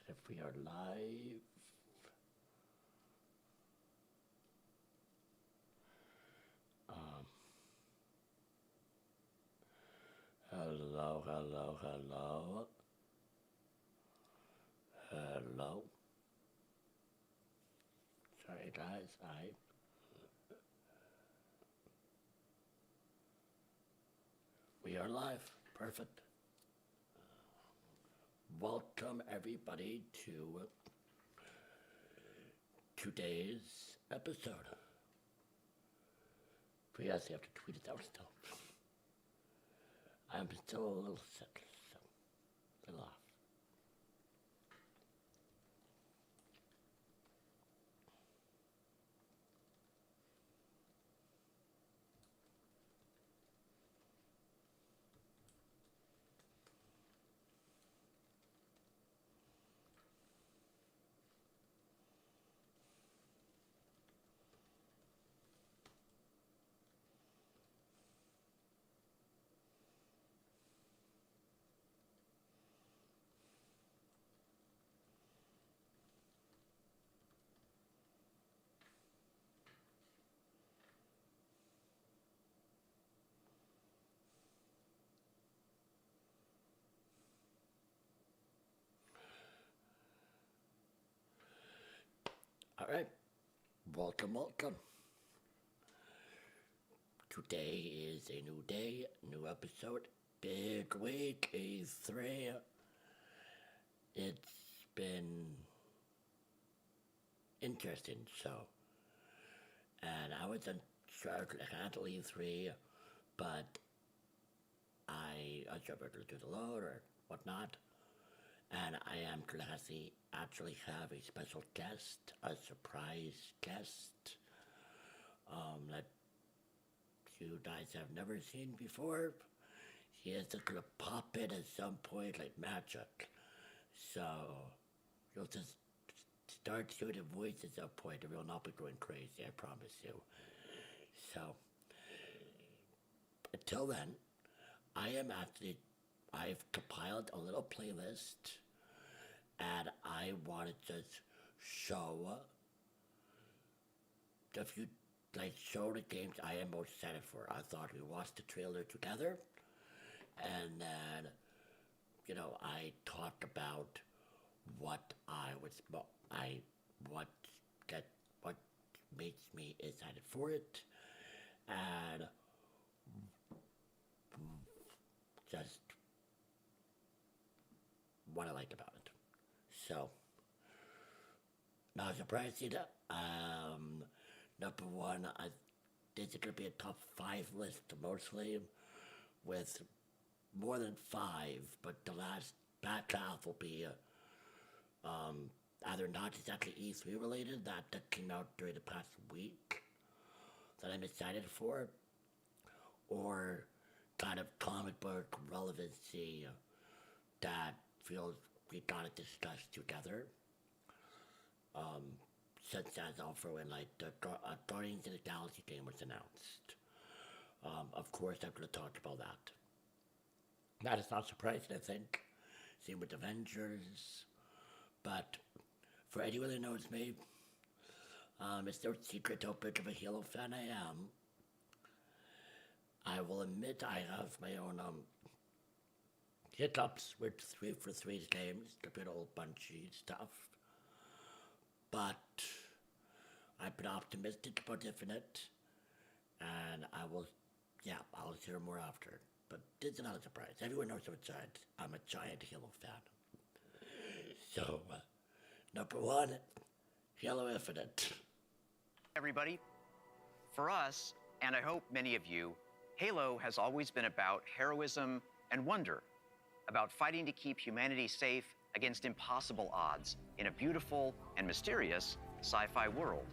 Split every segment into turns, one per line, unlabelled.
If we are live. Hello, hello, hello. Hello. Sorry guys, we are live. Perfect. Welcome everybody to today's episode. But yes, you have to tweet it out still. I'm still a little sick, so a little off. All right, welcome. Today is a new day, new episode, big week, E3. It's been interesting, and I wasn't sure to handle E3, but I was able to do the load or whatnot, and I am glad to actually have a special guest, a surprise guest, that you guys have never seen before. He is gonna pop in at some point like magic, so you'll just start hearing a voice at some point and we'll not be going crazy, I promise you. So, until then, I've compiled a little playlist and I wanted to show show the games I am most excited for. I thought we watched the trailer together and then, I talked about what what makes me excited for it, and just what I liked about it. So, not surprising. Number one, this is going to be a top 5 list mostly, with more than 5, but the back half will be either not exactly E3 related, that came out during the past week, that I'm excited for, or kind of comic book relevancy that feels we gotta discuss together. Such as also when the Guardians of the Galaxy game was announced. Of course, I'm going to talk about that. That is not surprising, I think. Same with Avengers. But for anyone who knows me, it's no secret how big of a Halo fan I am. I will admit I have my own hiccups with 343's games, the good old Bungie stuff. But I've been optimistic about Infinite, and I'll share more after. But this is not a surprise. Everyone knows I'm a giant Halo fan. So, number one, Halo Infinite.
Everybody, for us, and I hope many of you, Halo has always been about heroism and wonder, about fighting to keep humanity safe against impossible odds in a beautiful and mysterious sci-fi world.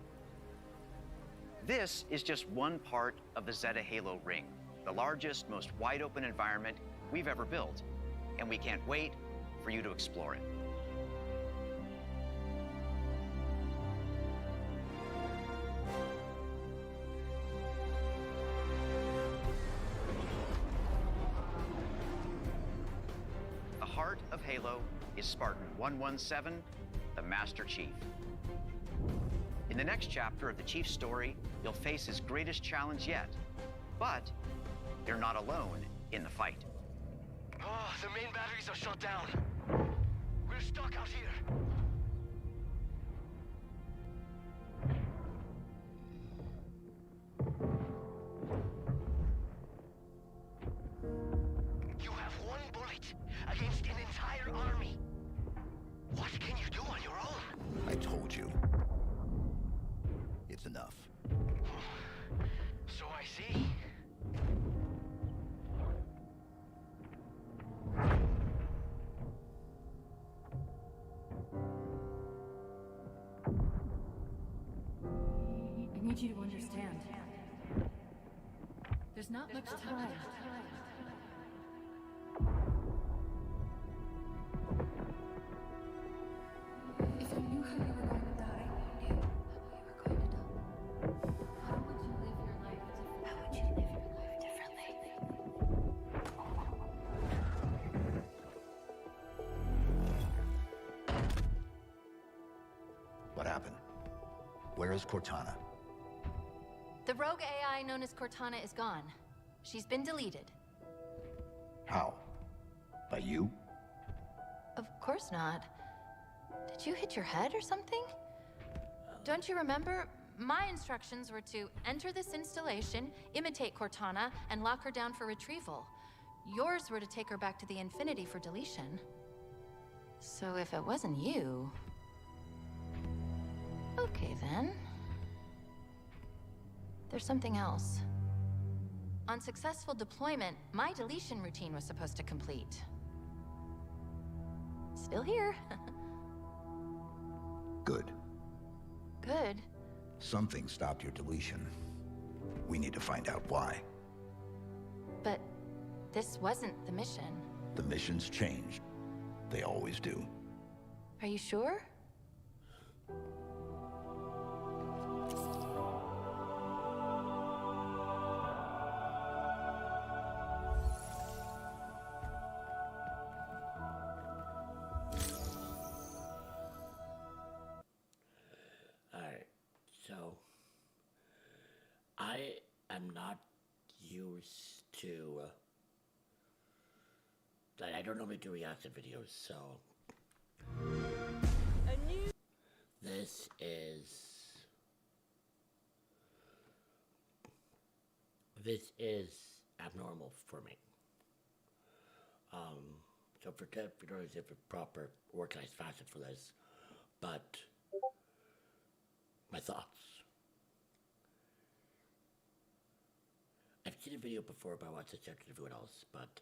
This is just one part of the Zeta Halo ring, the largest, most wide-open environment we've ever built, and we can't wait for you to explore it. The heart of Halo is Spartan 117, the Master Chief. In the next chapter of the Chief's story, you'll face his greatest challenge yet. But you're not alone in the fight.
Oh, the main batteries are shut down. We're stuck out here. You have one bullet against an entire army. What can you do on your own?
I told you. It's enough.
So I see.
I need you to understand. There's not much time. If you knew how you were going to die, you knew how you were going to die. How would you live your life differently? How would you live your life differently?
What happened? Where is Cortana?
The rogue AI known as Cortana is gone. She's been deleted.
How? By you?
Of course not. Did you hit your head or something? Don't you remember? My instructions were to enter this installation, imitate Cortana, and lock her down for retrieval. Yours were to take her back to the Infinity for deletion. So if it wasn't you... Okay then. There's something else. On successful deployment, my deletion routine was supposed to complete. Still here.
Good.
Good.
Something stopped your deletion. We need to find out why.
But this wasn't the mission.
The missions changed. They always do.
Are you sure?
Alright, so I am not used to like, I don't normally do reaction videos, so this is abnormal for me. So forget there is a proper organized fashion for this, but my thoughts. I've seen a video before about what's accepted to everyone else, but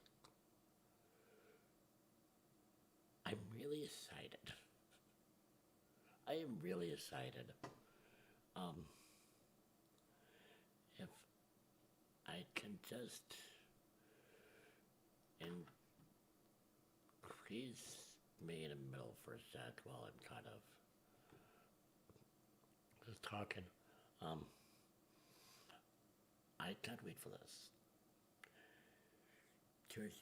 I'm really excited. I am really excited. If I can just increase me in the middle for a sec while I'm kind of just talking. I can't wait for this. There's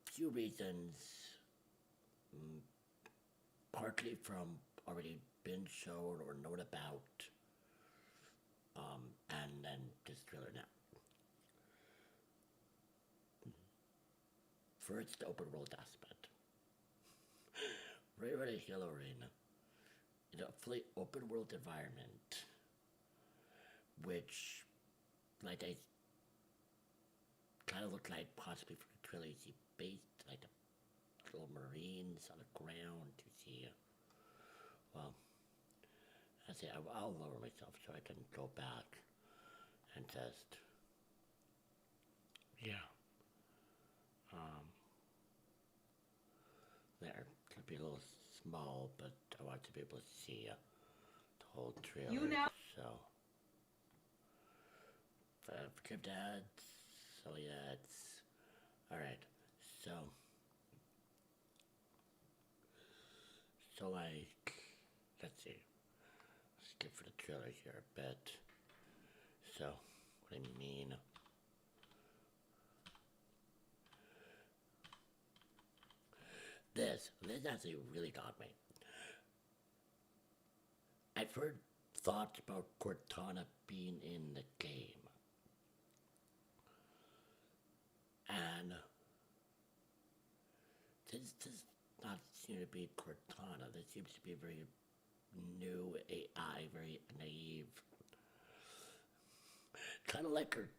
few reasons, partly from already been shown or known about, and then this trailer now. First, the open world aspect. Ray Ray Hillary in a fully open world environment, which, like, they kind of look like possibly from the trailer you see based, like the little marines on the ground you see. Well, I say I'll lower myself so I can go back and just, yeah. There, could be a little small, but I want to be able to see the whole trailer.
You now.
So, forgive that. So yeah, it's all right. So like, let's see. Skip for the trailer here a bit. So, what I mean. this actually really got me. I've heard thoughts about Cortana being in the game. And this does not seem to be Cortana. This seems to be a very new AI, very naive. Kind of like her.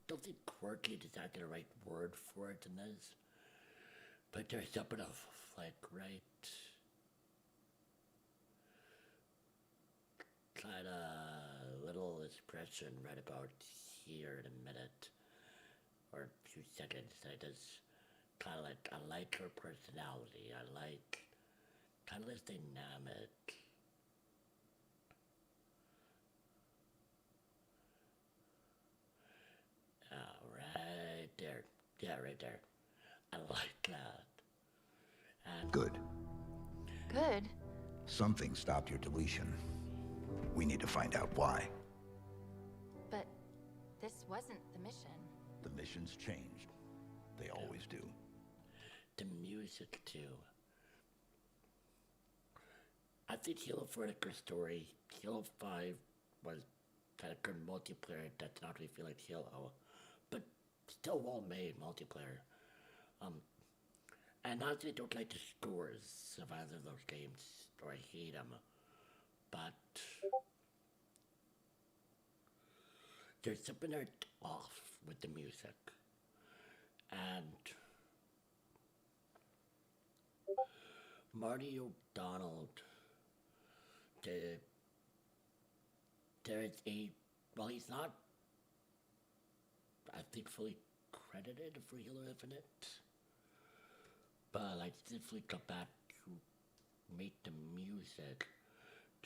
Don't think quirky is exactly the right word for it in this. But there's something of, like, right. Kind of little expression right about here in a minute. Or a few seconds. I just kind of like, I like her personality. I like kind of this dynamic. Right there. Yeah, right there. I like that. And
Good.
Good.
Something stopped your deletion. We need to find out why.
But this wasn't the mission.
The mission's changed. They always do.
the music too. I think Halo 4 had a good story. Halo 5 was kind of good multiplayer. That's not really feel like Halo, but still well made multiplayer. And honestly, I don't like the scores of either of those games, or I hate them. But there's something that's off with the music, and Marty O'Donnell. There is a, well, he's not, I think, fully credited for Halo Infinite, but I definitely got back to make the music.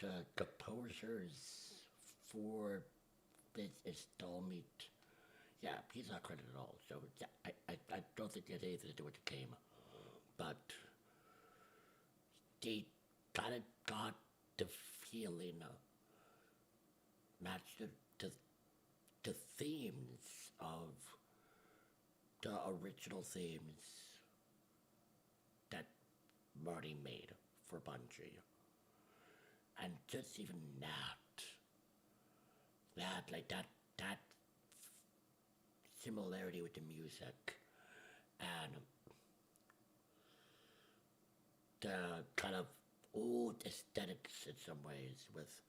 The composers for this installment, yeah, he's not credited at all, so yeah, I don't think it has anything to do with the game, but they kind of got the feeling matched the themes of the original themes that Marty made for Bungie. And just even that similarity with the music and the kind of old aesthetics in some ways, with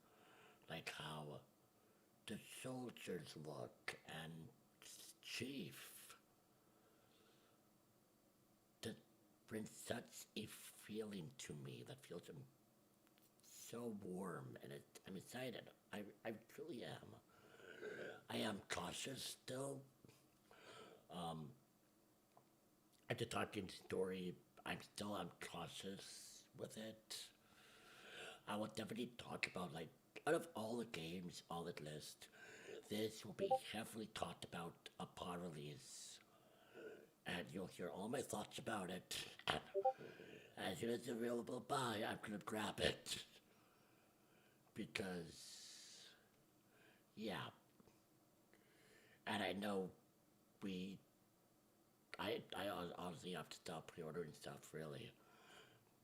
like how the soldiers look and Chief, that brings such a feeling to me that feels so warm, and I'm excited. I truly am. I am cautious still. At the talking story, I'm cautious with it. I will definitely talk about, like, out of all the games on the list, this will be heavily talked about upon release. And you'll hear all my thoughts about it. And as soon as it's available to buy, I'm gonna grab it. Because, yeah. And I know I honestly have to stop pre-ordering stuff, really.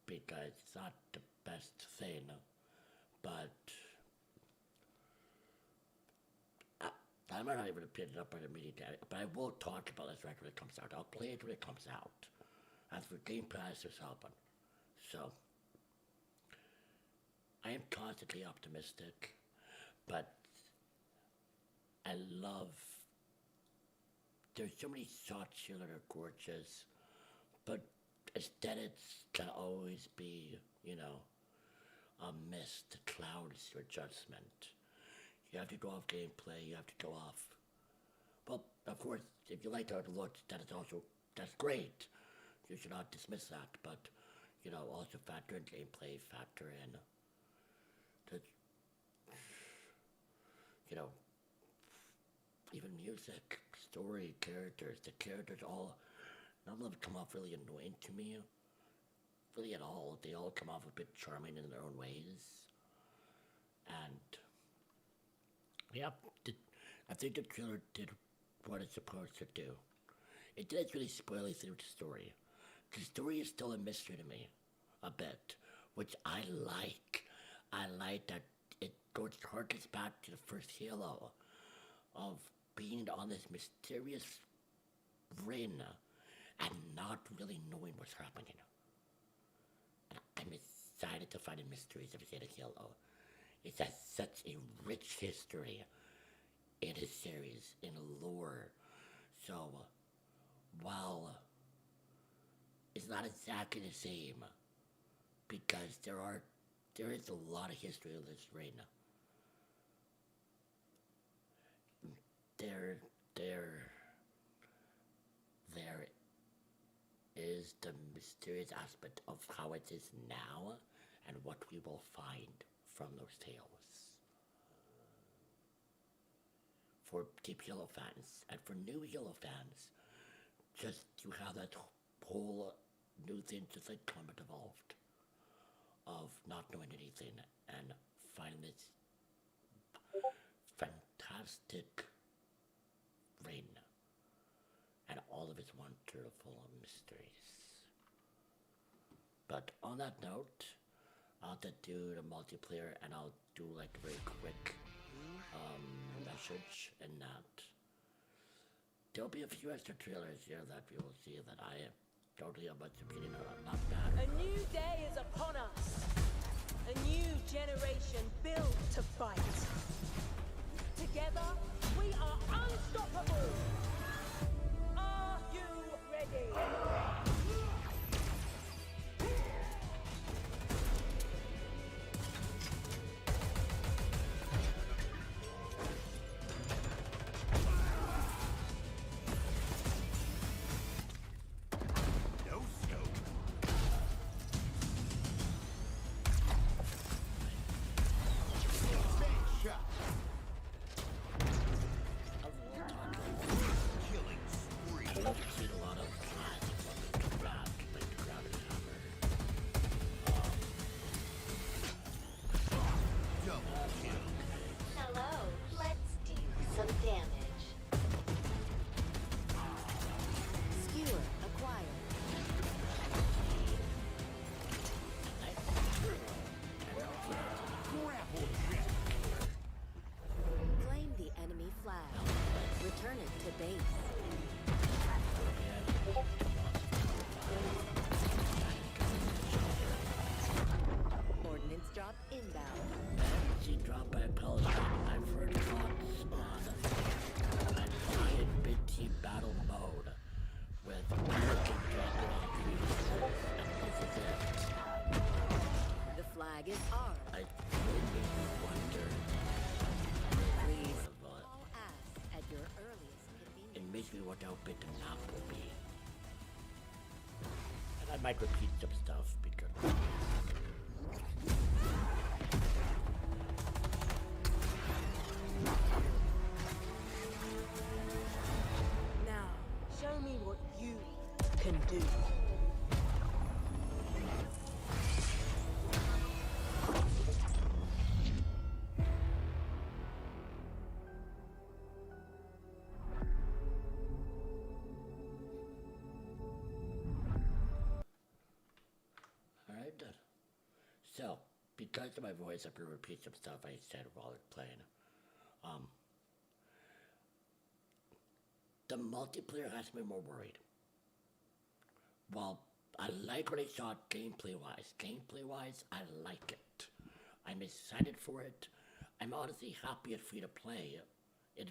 Because it's not the best thing. But I might not even pick it up by the media, but I will talk about this record when it comes out. I'll play it when it comes out. As for Game Pass, is helping. So, I am constantly optimistic, but I love, there's so many shots here that are gorgeous, but aesthetics can always be, a mist, clouds your judgment. You have to go off gameplay, you have to go off. Well, of course, if you like how it looks, that's great. You should not dismiss that, but, also factor in gameplay, factor in the, even music, story, characters. The characters all, none of them come off really annoying to me. Really at all. They all come off a bit charming in their own ways. And yeah, I think the trailer did what it's supposed to do. It didn't really spoil anything with the story. the story is still a mystery to me, a bit, which I like. I like that it harkens back to the first Halo of being on this mysterious ring and not really knowing what's happening. And I'm excited to find the mysteries of Zeta Halo. It has such a rich history in his series, in lore. So, while it's not exactly the same, because there is a lot of history of this ring. There is the mysterious aspect of how it is now and what we will find from those tales. For deep Halo fans and for new Halo fans, just to have that whole new thing, just like Combat Evolved, of not knowing anything and finding this fantastic reign and all of its wonderful mysteries. But on that note, I'll just do the multiplayer and I'll do like a very quick message in that there'll be a few extra trailers here that we will see that I am totally a bunch of opinion on, not bad.
A new day is upon us. A new generation built to fight. Together, we are unstoppable. Are you ready?
Return it to base. Ordnance drop inbound.
She dropped by Palestine. I've heard thoughts on a giant big battle mode with American trees, and this is it.
The flag is ours.
I really wonder.
Please call us at your earliest convenience.
It makes me wonder how big the map will be. And I might repeat some stuff because...
Now, show me what you can do.
Alright then. So, because of my voice, I'm gonna repeat some stuff I said while playing. The multiplayer has me more worried. While I like what I saw gameplay-wise, I like it. I'm excited for it. I'm honestly happy it's free to play. In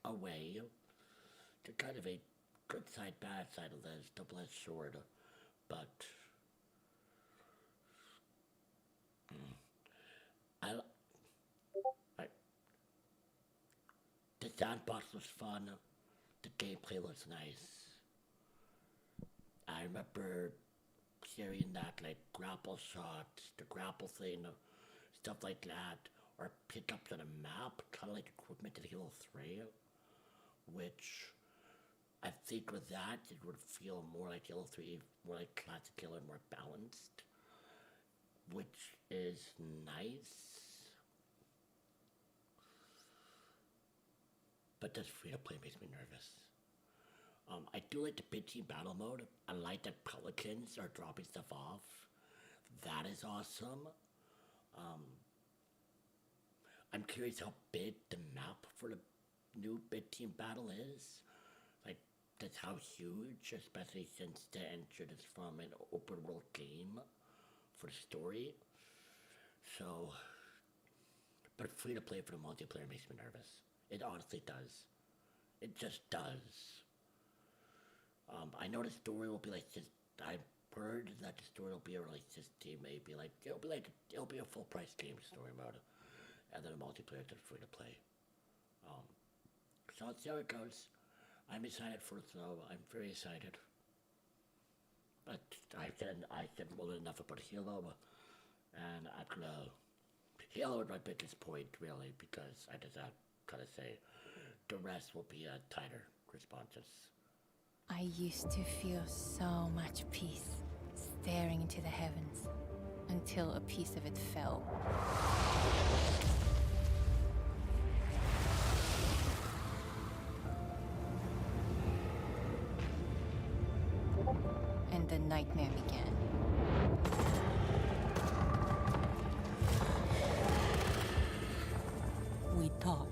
a way, to kind of a good side, bad side of this double-edged sword, but the sandbox was fun. The gameplay looks nice. I remember hearing that, like, grapple shots, the grapple thing, stuff like that, or pickups on a map, kind of like equipment in Halo 3, which I think with that, it would feel more like Halo 3, more like classic Halo, more balanced, which is nice. But this free-to-play makes me nervous. I do like the big team battle mode. I like that pelicans are dropping stuff off. That is awesome. I'm curious how big the map for the new big team battle is. Like, that's how huge, especially since the engine is from an open world game for the story. So, but free to play for the multiplayer makes me nervous. It honestly does. It just does. I know the story will be like just. I've heard that the story will be like just maybe like it'll be a full price game story mode, and then the multiplayer is free to play. So let's see how it goes. I'm excited for it though. I'm very excited. But I said more than enough about Halo, and I'm gonna. Halo is my biggest point really because I just gotta say, the rest will be tighter responses.
I used to feel so much peace staring into the heavens until a piece of it fell. And the nightmare began. We thought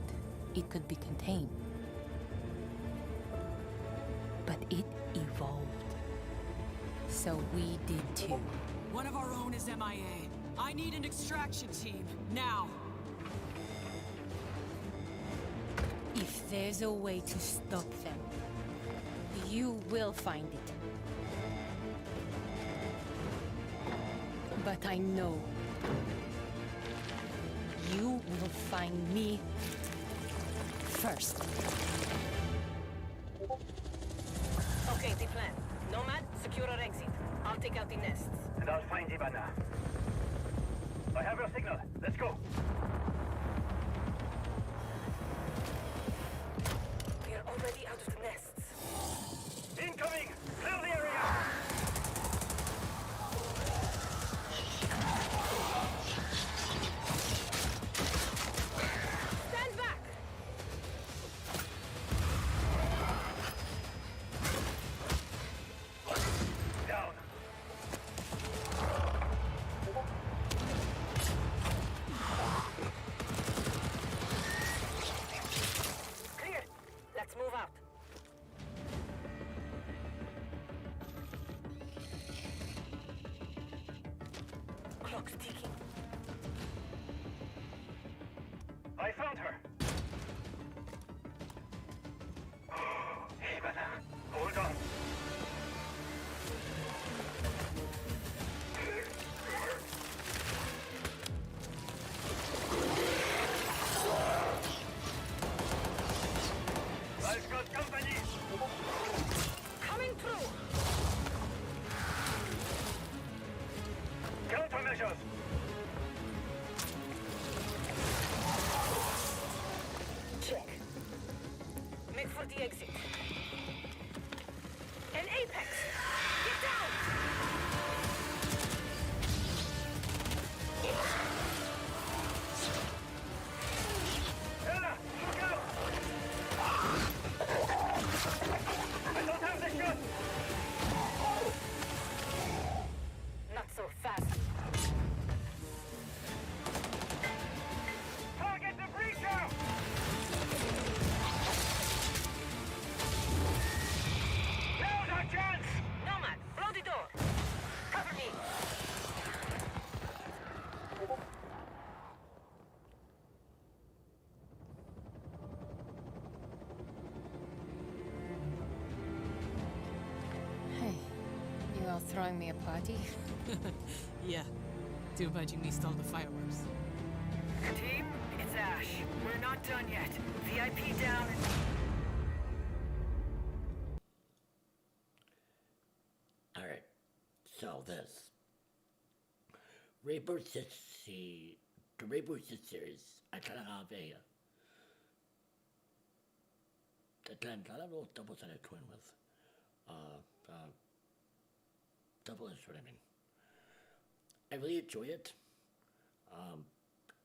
it could be contained. But it evolved. So we did too.
One of our own is MIA. I need an extraction team, now.
If there's a way to stop them, you will find it. But I know you will find me first.
Okay, the plan. Nomad, secure our exit. I'll take out the nests.
And I'll find Ivana. I have your signal. Let's go.
We're already out of the nests.
Incoming! Clear the area!
Stand back!
Down.
Clear. Let's move out. Clock's ticking.
I found her. Ivana, hold on. I've got company.
Coming through!
Countermeasures.
Check. Make for the exit. An apex! Get down!
Ella, look out! I don't have the gun!
Not so fast.
Target the breacher! Now's our chance!
Nomad, blow the door. Cover me.
Hey, you all throwing me a party?
Yeah. Too bad you missed all the fireworks.
Team, it's Ash. We're not done yet. VIP down and...
Alright, so this. Rainbow Six the Rainbow Six series, I kind of have a little double-sided twin with. Double is what I mean. I really enjoy it.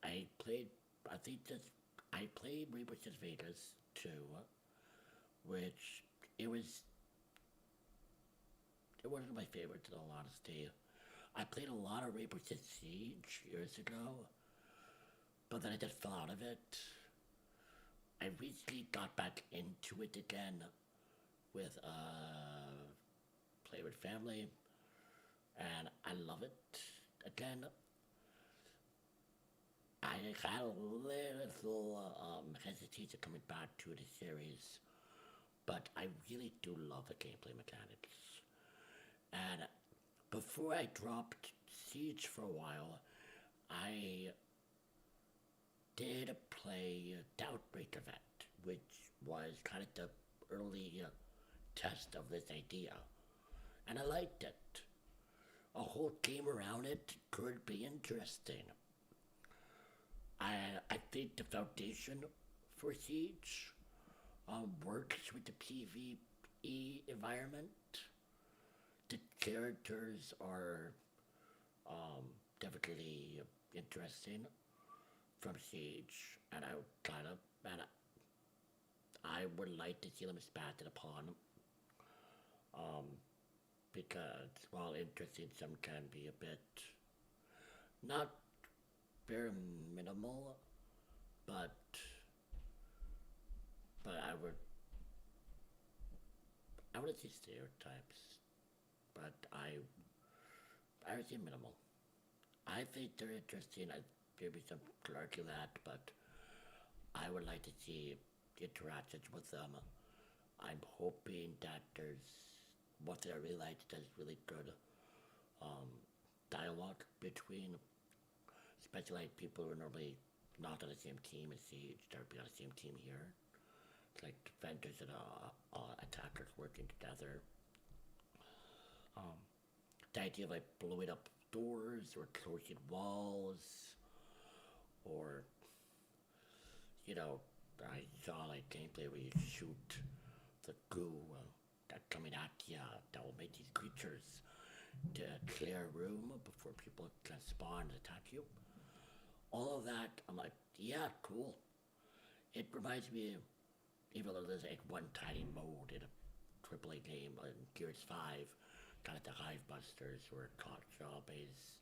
I played Rainbow Six Vegas 2, which it was it wasn't my favorite in all honesty. I played a lot of Rainbow Six Siege years ago, but then I just fell out of it. I recently got back into it again with Play with Family, and I love it again. I had a little hesitation coming back to the series, but I really do love the gameplay mechanics. And before I dropped Siege for a while, I did play the Outbreak event, which was kind of the early test of this idea. And I liked it. A whole game around it could be interesting. I think the foundation for Siege works with the PvE environment. The characters are definitely interesting from Siege, and I would like to see them expanded upon. Because while interesting, some can be a bit not very minimal, but I would say stereotypes, but I would say minimal. I think they're interesting. Maybe some could argue that, but I would like to see interactions with them. I'm hoping that what I really liked, there's really good dialogue between, especially like people who are normally not on the same team as Siege, they'll be on the same team here. It's like defenders and attackers working together. The idea of like blowing up doors or closing walls, or I saw like gameplay where you shoot the goo that's coming at you that will make these creatures to clear a room before people can spawn and attack you. All of that, I'm like, yeah, cool. It reminds me, even though there's like one tiny mode in a AAA game in Gears 5, kind of the Hive Busters or caught zombies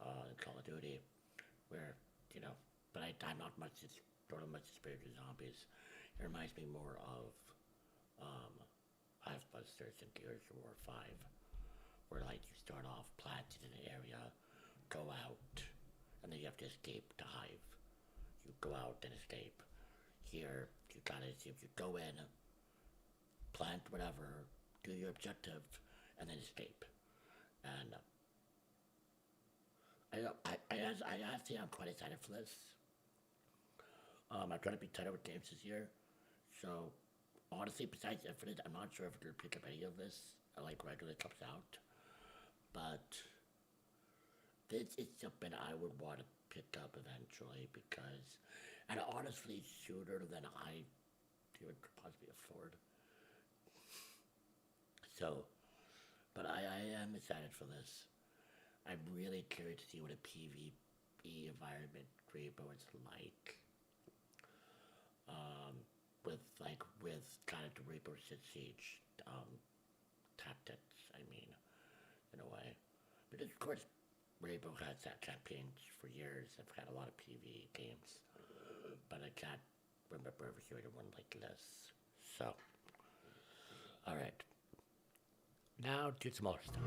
in Call of Duty, where, but I'm not much, don't have much experience with zombies. It reminds me more of Hive Busters in Gears of War 5, where like you start off planted in an area, go out, and then you have to escape the hive. You go out and escape. Here, you gotta see if you go in, plant whatever, do your objective, and then escape. And I actually am quite excited for this. I'm trying to be tighter with games this year, so honestly, besides Infinite, I'm not sure if I'm gonna pick up any of this like regularly comes out, but this is something I would want to pick up eventually because, and honestly, sooner than I could possibly afford. So, but I am excited for this. I'm really curious to see what a PvE environment Rainbow is like. With kind of the Rainbow Six Siege tactics, I mean, in a way. But of course, Rainbow has had campaigns for years. I've had a lot of PvE games, but I can't remember ever hearing one like this. So, alright. Now do some other stuff.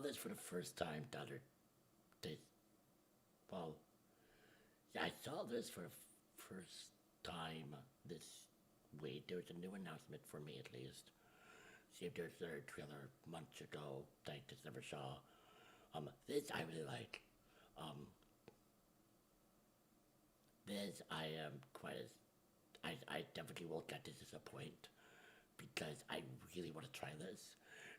this for the first time the other day. Well, yeah, I saw this for the first time this week. There was a new announcement for me, at least. See if there's a trailer months ago that I just never saw. This I really like. This I am quite as I definitely will get this as a point because I really want to try this.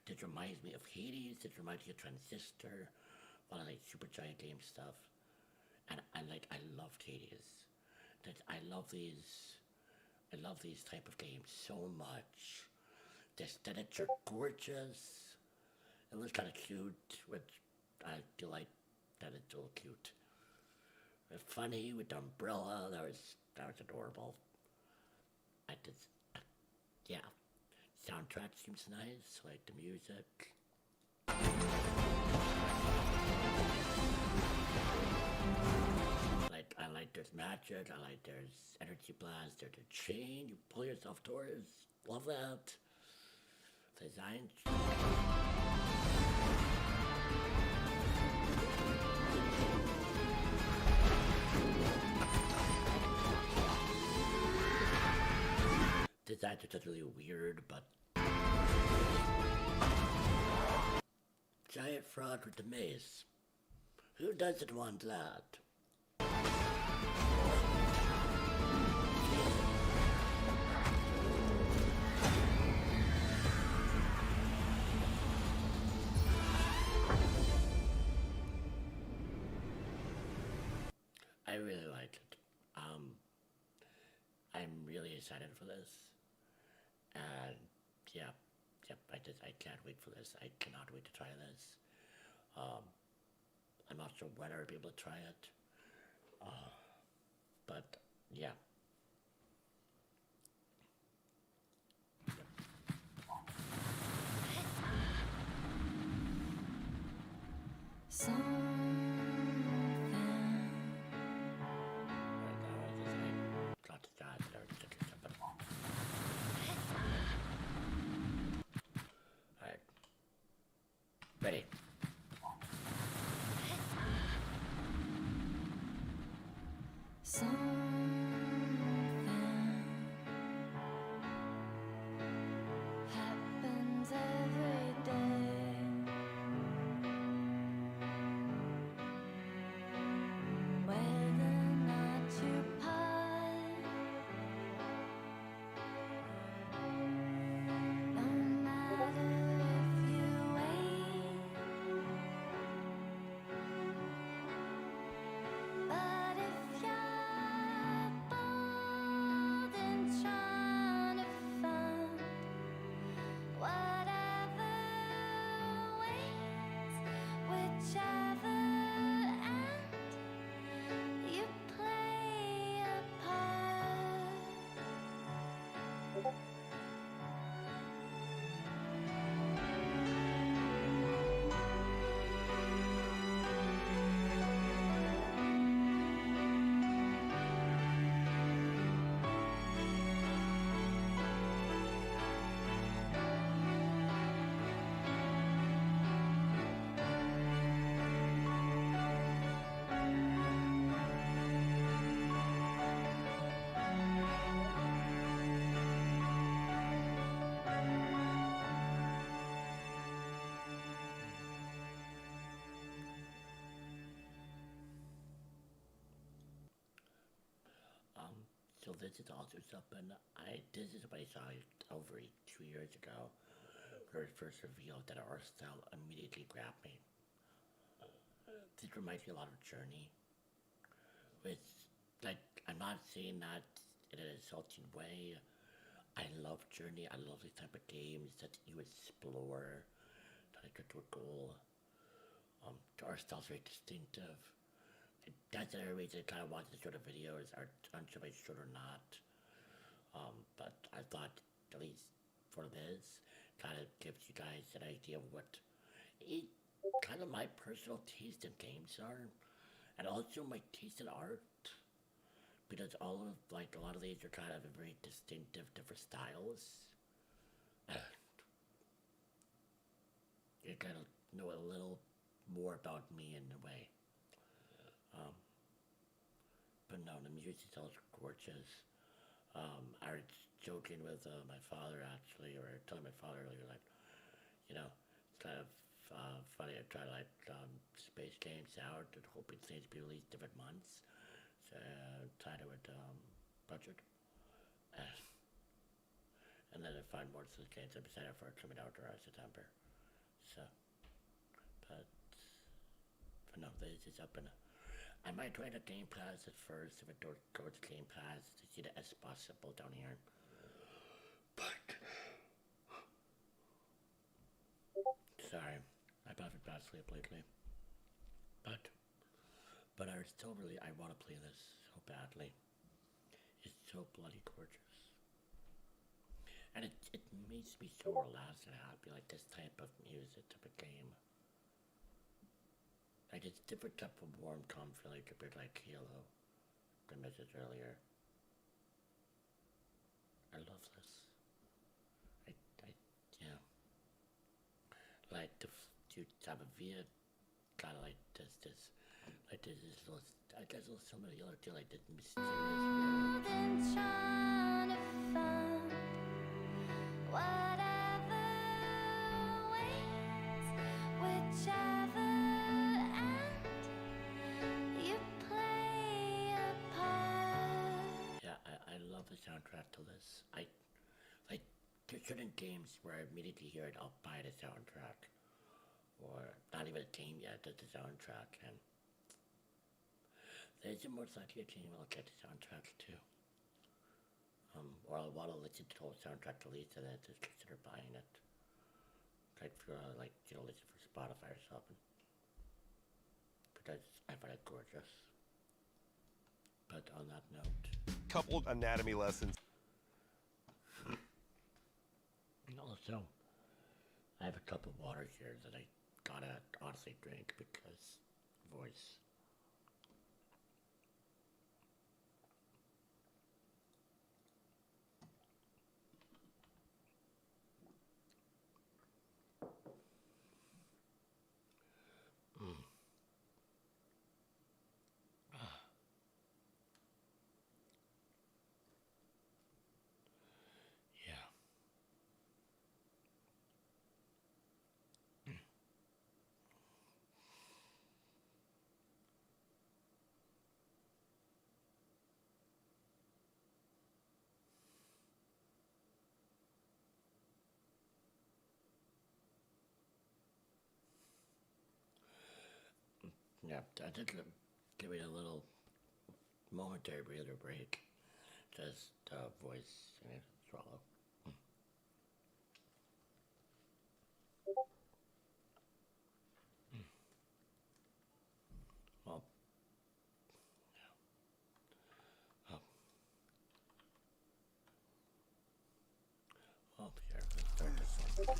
This reminds me of Hades. This reminds me of Transistor, a lot of like Supergiant game stuff, and I loved Hades. I love these type of games so much. The aesthetics are gorgeous. It looks kind of cute, which I do like that it's so cute. It's funny with the umbrella. That was adorable. I just, yeah. Soundtrack seems nice. Like the music. I like there's magic. I like there's energy blast. There's a chain you pull yourself towards. Love that. Design. Designs are just really weird, but giant frog with the mace. Who doesn't want that? I really like it. I'm really excited for this. And yeah, I can't wait for this. I cannot wait to try this. I'm not sure when I'll be able to try it. But yeah. Alright. Ready.
Happens every day. Whether or not you part, no matter if you wait, but if you're bold and trying to find whatever waits, whichever end you play a part.
So this is also something this is what I saw over 2 years ago. Where it first revealed that art style immediately grabbed me. This reminds me a lot of Journey. Which, like, I'm not saying that in an insulting way. I love Journey. I love these type of games that you explore, that I get to a goal. The art style's very distinctive. That's another reason I kind of watch this sort of videos. I'm unsure if I should or not. But I thought, at least for this, kind of gives you guys an idea of what kind of my personal taste in games are, and also my taste in art. Because all of, like, a lot of these are kind of very distinctive, different styles. You kind of, know a little more about me in a way. But no, the music's all gorgeous. I was joking with my father actually, or telling my father earlier, like, it's kind of funny. I try to like space games out and hoping things be released different months, so tied it with budget. And then I find most of the games I'm excited for coming out around September. So, but no, this is up in. I might try the Game Pass at first if it goes Game Pass to see the S possible down here. But sorry, I've been having bad sleep lately. But I still I want to play this so badly. It's so bloody gorgeous. And it makes me so relaxed and happy, like this type of music, type of game. Like it's different type of warm feeling compared to like Halo, the message earlier. I love this. Yeah. Like to have a Viet, kind of like this is little, I guess so many other things like this mysterious world.
Trying to find whatever waits, whichever end you play a part.
Yeah, I love the soundtrack to this. There's certain games where I immediately hear it, I'll buy the soundtrack. Or not even a game yet, just the soundtrack. And there's a most likely a game I'll get the soundtrack too. Or I'll want to listen to the whole soundtrack to least and then just consider buying it. Like for listen for Spotify or something. Because I find it gorgeous. But on that note,
Couple anatomy lessons.
also, I have a cup of water here that I gotta honestly drink because voice. Yeah. Yeah, I did give it a little momentary breather break. Just voice and swallow. Well, yeah. Here, let's start this one.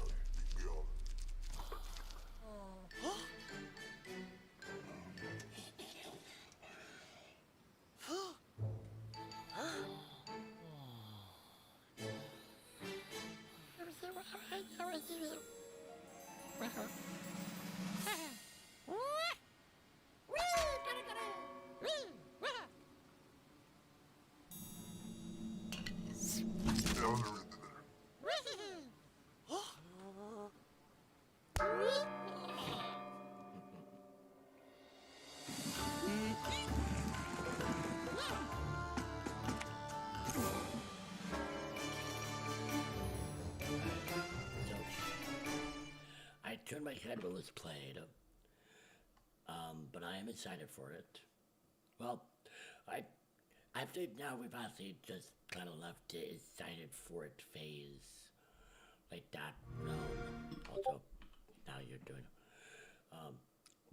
So, I turned my head when it was played, but I am excited for it. Well, I think now we've actually just kind of left the excited for it phase, like that. No, also now you're doing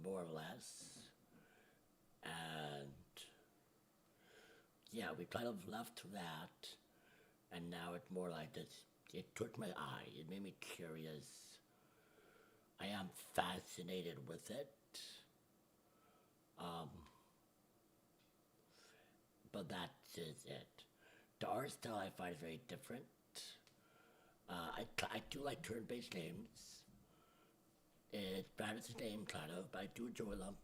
more or less, and yeah, we kind of left that, and now it's more like this. It took my eye. It made me curious. I am fascinated with it. But that is it. The art style I find is very different. I do like turn-based games. It's bad as a name, kind of, but I do enjoy them.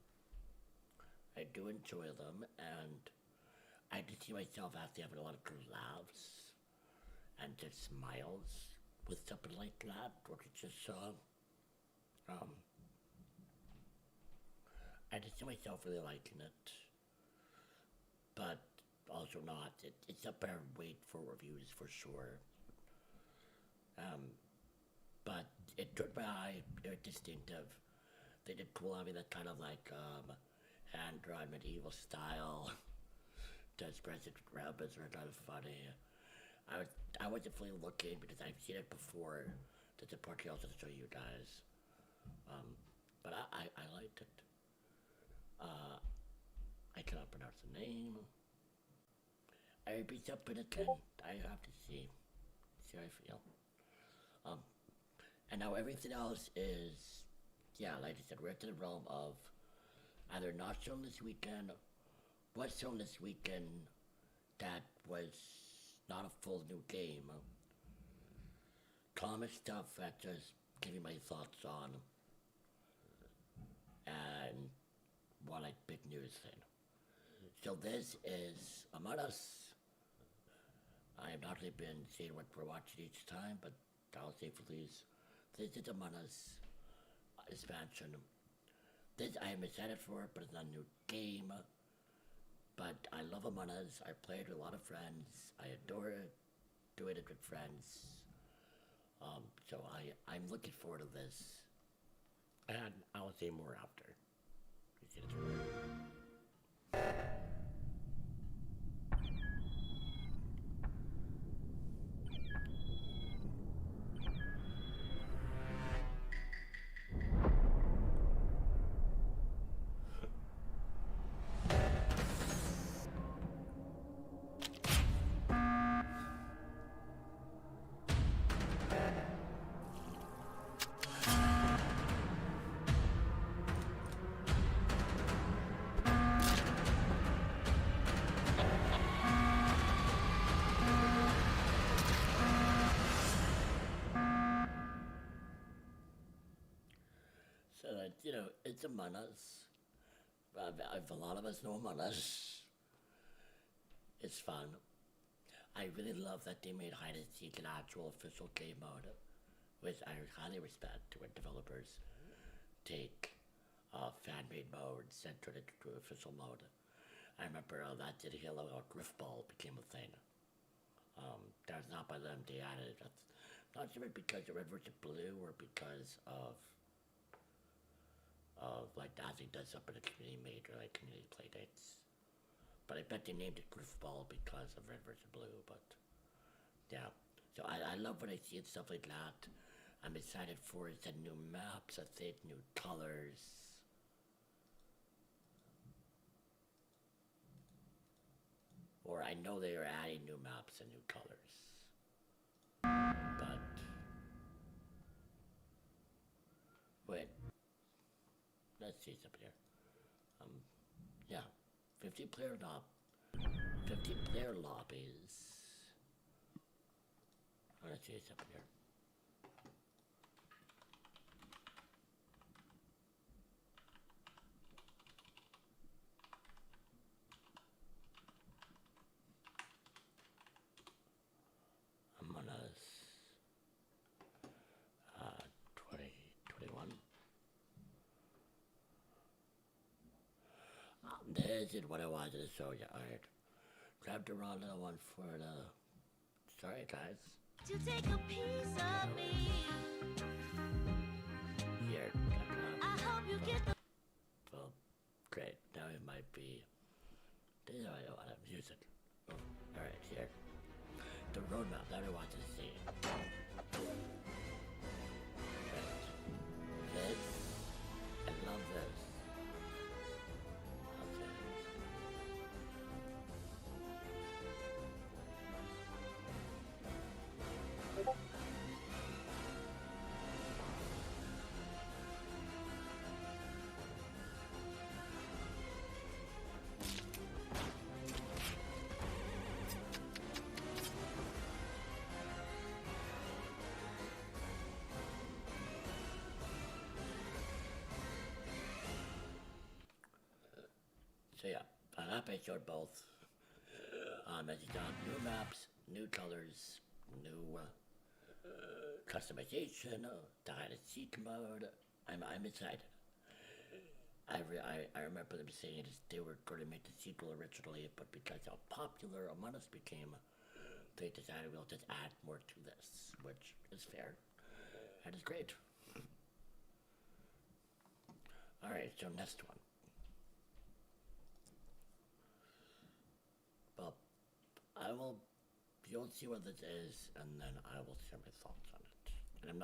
I do enjoy them, and I just see myself actually having a lot of good laughs and just smiles with something like that, or just I just see myself really liking it, but also not. It's a better wait for reviews for sure. But it took my eye. They're distinctive. They did cool having that kind of like hand-drawn medieval style. Does President rabbits are kind of funny. I was definitely looking because I've seen it before. There's a part also to show you guys. But I liked it. I cannot pronounce the name. I would be something again. I have to see how I feel. And now everything else is, yeah, like I said, we're into the realm of either not shown this weekend, was shown this weekend that was not a full new game. Comic stuff that just give me my thoughts on, and one like big news thing. So this is Among Us. I have not really been seeing what we're watching each time, but I'll say for these. This is Among Us expansion. This I am excited for it, but it's not a new game. But I love Among Us. I play it with a lot of friends. I adore it. Doing it with friends. So I'm looking forward to this. And I'll say more after. So that, it's Among Us. A lot of us know Among Us. It's fun. I really love that they made hide and seek an actual official game mode, which I highly respect when developers take fan-made modes and turn it into official mode. I remember that did Halo Griffball became a thing. That was not by them, they added it. That's not sure because of Red versus Blue or because of like Dazzling does something the community made or like community playdates. But I bet they named it Griffball because of Red versus Blue, but yeah. So I love when I see stuff like that. I'm excited for it. It's new maps, I think new colors. Or I know they are adding new maps and new colors. But wait. Let's see something here. Yeah. 50 player lobbies. Let's see something here. Among Us 2021. This is what I wanted to show you. Alright. Grab the wrong little one for the. Sorry, guys.
To take a piece of me.
Here.
I hope you get the.
Well, great. Now it might be. This is how I want to use it. Oh, alright, here. The roadmap that I want to see. Right. This. I love this. Okay. So yeah, I showed both. As you got new maps, new colors, new customization, the hide and seek mode. I'm excited. I remember them saying they were going to make the sequel originally, but because how popular Among Us became, they decided we'll just add more to this, which is fair and is great. All right, so next one. Well, you'll see what this is, and then I will share my thoughts on it. And I'm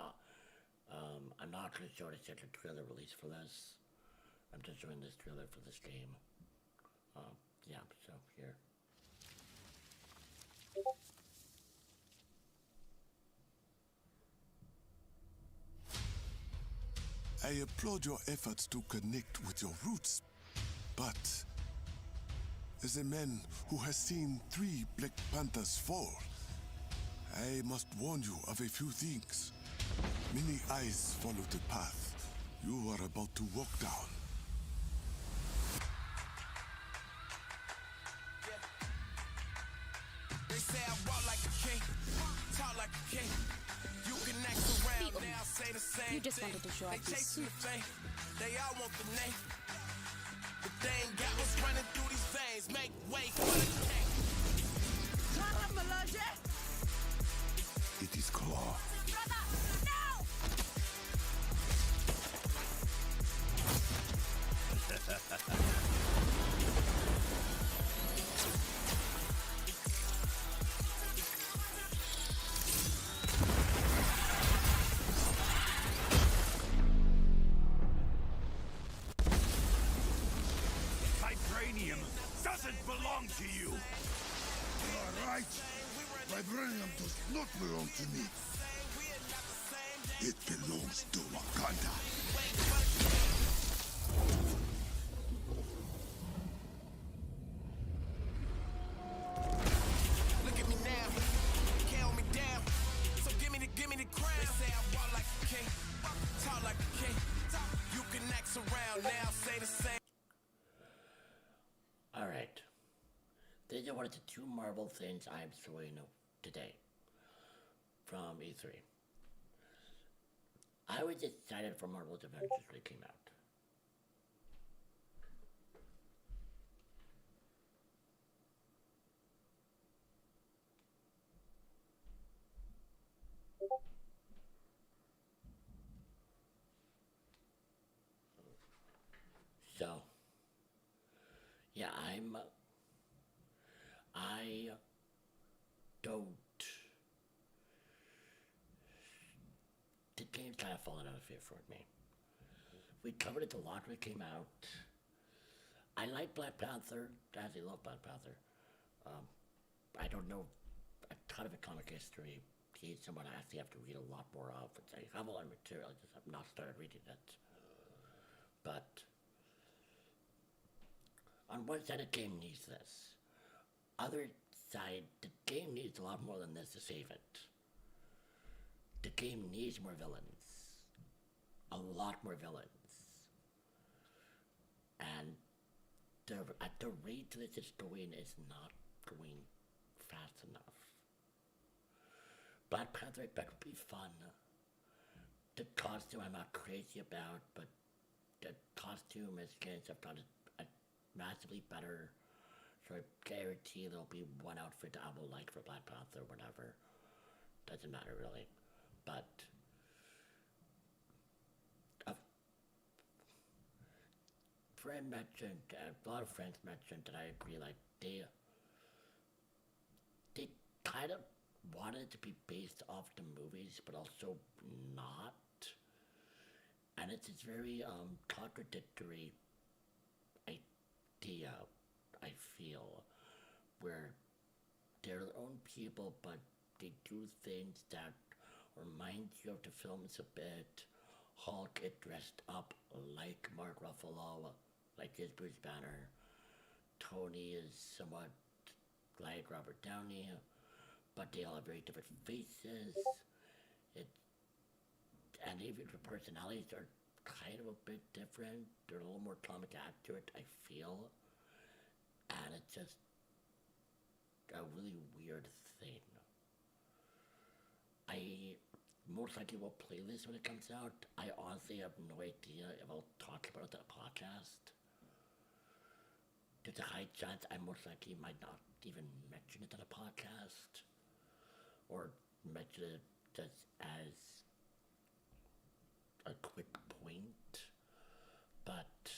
not going to show the second trailer release for this. I'm just showing this trailer for this game. Yeah, so here.
I applaud your efforts to connect with your roots, but as a man who has seen 3 Black Panthers fall, I must warn you of a few things. Many eyes follow the path you are about to walk down.
They say I walk like a king, talk like a king. You can act around now, say the same.
You just wanted to show off
They
your
chasing
suit.
the fame, they all want the name. But they ain't got what's running through these veins. Make way for the king.
It is Claw.
Vibranium doesn't belong to you!
You are right. Vibranium does not belong to me. It belongs to Wakanda.
Look at me now, can't hold me down. So give me the crown. They say I walk like a king, talk like a king. You can act around now, say the same.
Alright. These are one of the 2 Marvel things I'm showing today from E3. I was excited for Marvel's Avengers when it came out. So, yeah, I don't. The game's kind of fallen out of favor with me. We covered it a lot when it came out. I like Black Panther. I actually love Black Panther. I don't know a ton of the comic history. He's someone I actually have to read a lot more of, which I have a lot of material. I just have not started reading it. But on one side, the game needs this. Other side, the game needs a lot more than this to save it. The game needs more villains. A lot more villains. And at the rate that it's going is not going fast enough. Black Panther better be fun. The costume I'm not crazy about, but the costume is getting stuff done massively better. So I guarantee there'll be one outfit I will like for Black Panther, whatever. Doesn't matter really. But a friend mentioned, a lot of friends mentioned that I agree, like they kind of wanted it to be based off the movies, but also not. And it's this very contradictory idea, I feel, where they're their own people, but they do things that remind you of the films a bit. Hulk is dressed up like Mark Ruffalo, like his Bruce Banner. Tony is somewhat like Robert Downey, but they all have very different faces. And even the personalities are kind of a bit different. They're a little more comic accurate, I feel. just a really weird thing. I most likely will play this when it comes out. I honestly have no idea if I'll talk about the podcast. There's a high chance I most likely might not even mention it on the podcast, or mention it just as a quick point. But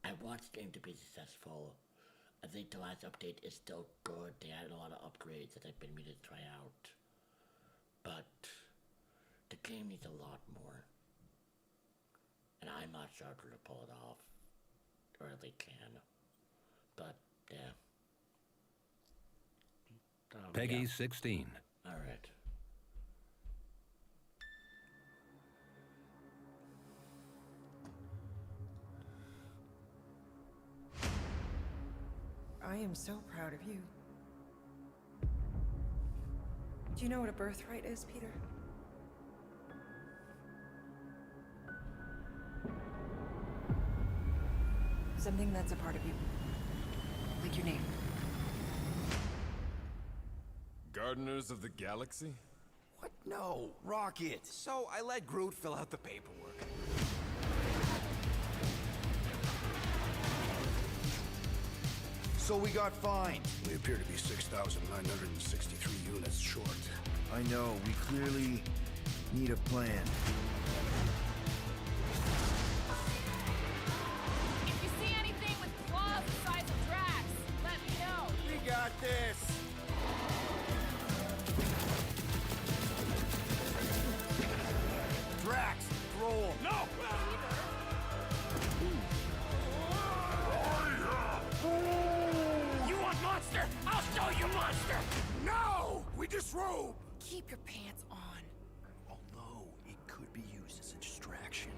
I want the game to be successful. I think the last update is still good. They added a lot of upgrades that I've been meaning to try out. But the game needs a lot more. And I'm not sure if they'll pull it off. Or if they can. But, yeah.
Peggy 16.
Alright.
I am so proud of you. Do you know what a birthright is, Peter? Something that's a part of you. Like your name.
Gardeners of the Galaxy?
What? No, Rocket. So I let Groot fill out the paperwork.
So we got fined. We appear to be 6,963 units short. I know, we clearly need a plan.
If you see anything with claws the size of Drax, let me know.
We got this.
Drax, throw him.
No!
You want monster? I'll show you monster!
No! We disrobe!
Keep your pants on.
Although it could be used as a distraction.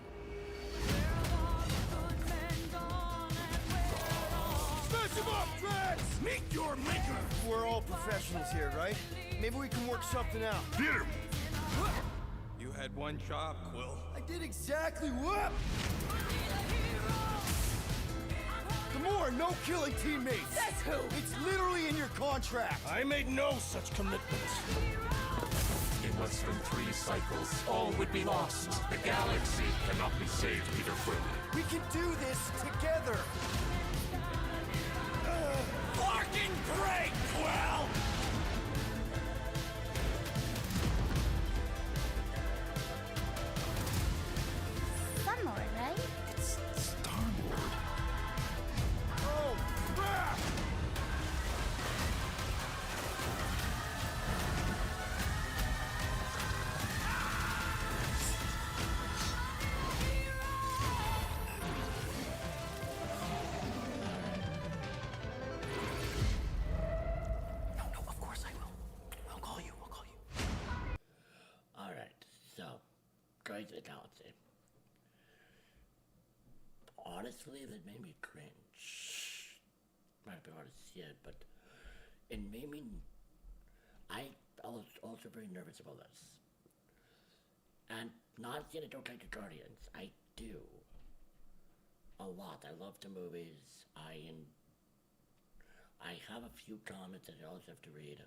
Smash him up, Drax! Meet your maker!
We're all professionals here, right? Maybe we can work something out.
Get him!
You had one job, Quill.
I did exactly what? Gamora, no killing teammates!
That's who!
It's literally in your contract!
I made no such commitments.
In less than 3 cycles, all would be lost. The galaxy cannot be saved, Peter Quill.
We can do this together!
Fucking great, Quill!
Star-Lord, right?
It's Star-Lord.
Oh, crap!
No, of course I will. I'll call you.
Alright, so, going to the galaxy. Honestly, that made me cringe. Might be hard to see it, but it made me. I was also very nervous about this. And not saying I don't like the Guardians. I do. A lot. I love the movies. I have a few comments that I also have to read.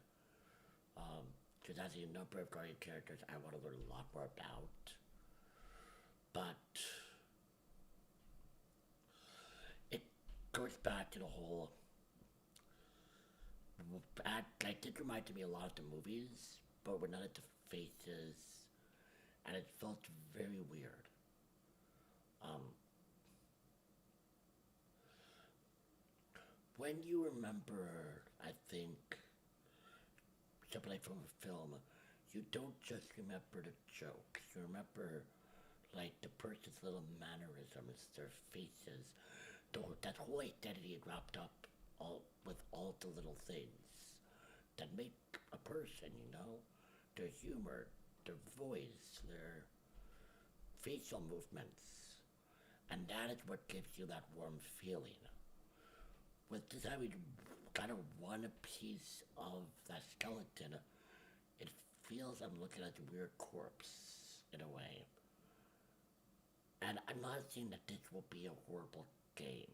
Because as a number of Guardian characters I want to learn a lot more about. But it goes back to the whole. Like, it reminded me a lot of the movies, but we're not at the faces, and it felt very weird. When you remember, I think, something like from a film, you don't just remember the jokes. You remember, like, the person's little mannerisms, their faces, that whole identity wrapped up with all the little things that make a person, you know? Their humor, their voice, their facial movements. And that is what gives you that warm feeling. With just having kind of one piece of that skeleton, it feels I'm looking at a weird corpse, in a way. And I'm not saying that this will be a horrible game.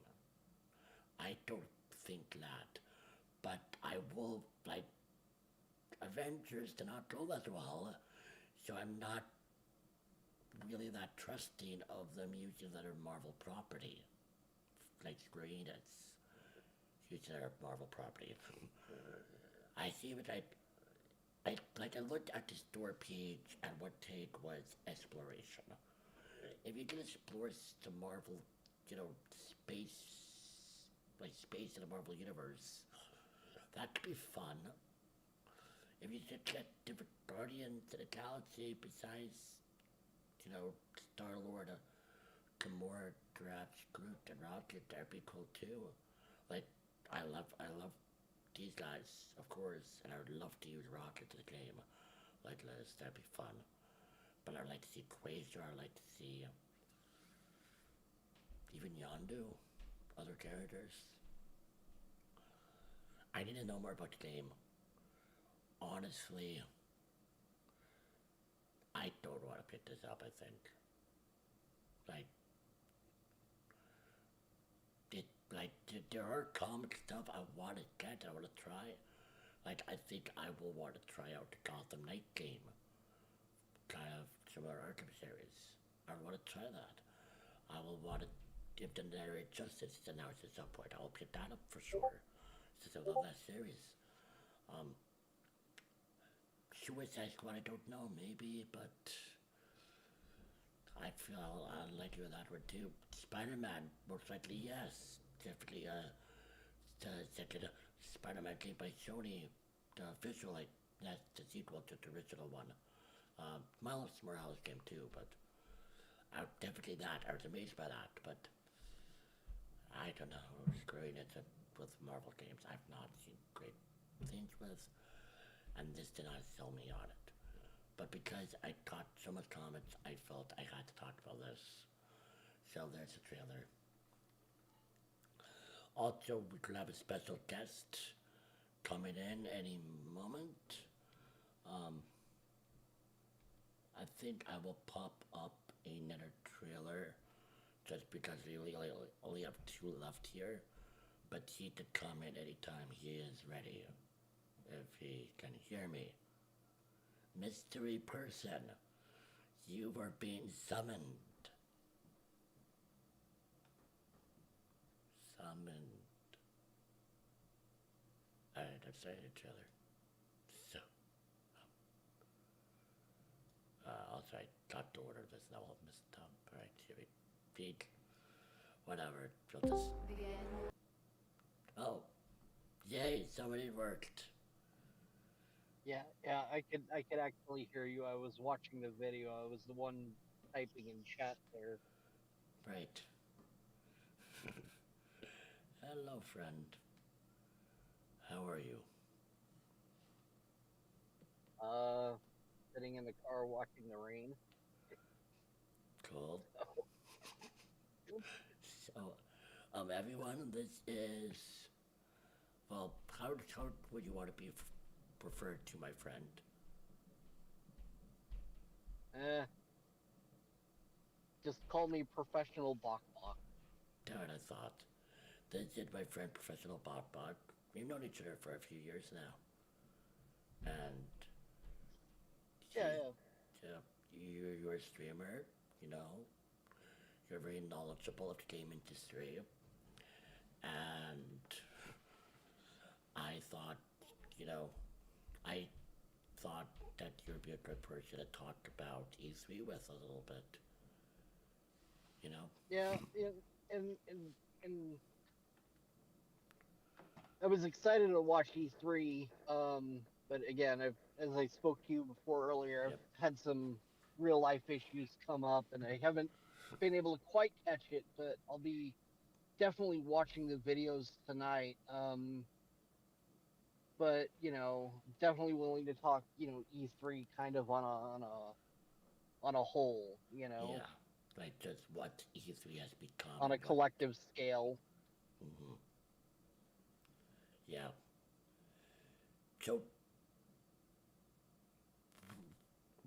I don't think that. But I will, like, Avengers did not go as well, so I'm not really that trusting of them using their Marvel property. Like Square Enix using their Marvel property. I see what I looked at the store page and what take was exploration. If you can explore some Marvel, space in the Marvel universe, that could be fun. If you could get different Guardians of the Galaxy besides, Star-Lord, Gamora, Drax, Groot, and Rocket, that'd be cool too. Like, I love these guys, of course, and I would love to use Rocket in the game. Like this, that'd be fun. But I'd like to see Quasar, I'd like to see even Yondu, other characters. I need to know more about the game. Honestly, I don't want to pick this up, I think. There are comic stuff I want to get, I want to try. Like, I think I will want to try out the Gotham Knight game. Kind of similar Arkham series. I want to try that. I will want to, if the Narrated Justice is announced at some point, I'll pick that up for sure. Since I love that series. Suicide Squad, I don't know, maybe, but I feel I'd like to do that one too. Spider-Man, most likely, yes. Definitely, second Spider-Man game by Sony, the official, that's the sequel to the original one. Miles Morales game too, but definitely that. I was amazed by that, but I don't know. Screwing it with Marvel games, I've not seen great things with, and this did not sell me on it. But because I got so much comments, I felt I had to talk about this. So there's a trailer. Also, we could have a special guest coming in any moment. I think I will pop up another trailer just because we only have 2 left here. But he could come in anytime he is ready, if he can hear me. Mystery person, you were being summoned. Alright, I'm starting the trailer. So, also I got to order this, now I'll miss the top. Alright, here we peek. Whatever, built this.
The end.
Oh, yay, somebody worked.
Yeah, I could actually hear you. I was watching the video. I was the one typing in chat there.
Right. Hello, friend. How are you?
Sitting in the car watching the rain.
Cool. So, everyone, this is, well, how would you want to be referred to, my friend?
Just call me Professional Bok Bok.
Darn, I thought. This is my friend, Professional Bok Bok. We've known each other for a few years now. And you're a streamer, You're very knowledgeable of the game industry. And I thought, I thought that you'd be a good person to talk about E3 with a little bit.
Yeah, and I was excited to watch E3, but again, as I spoke to you before earlier, I've had some real life issues come up, and I haven't been able to quite catch it, but I'll be definitely watching the videos tonight. But definitely willing to talk, E3 kind of on a whole,
Yeah, like just what E3 has become.
On a collective scale.
Mm-hmm. Yeah. So,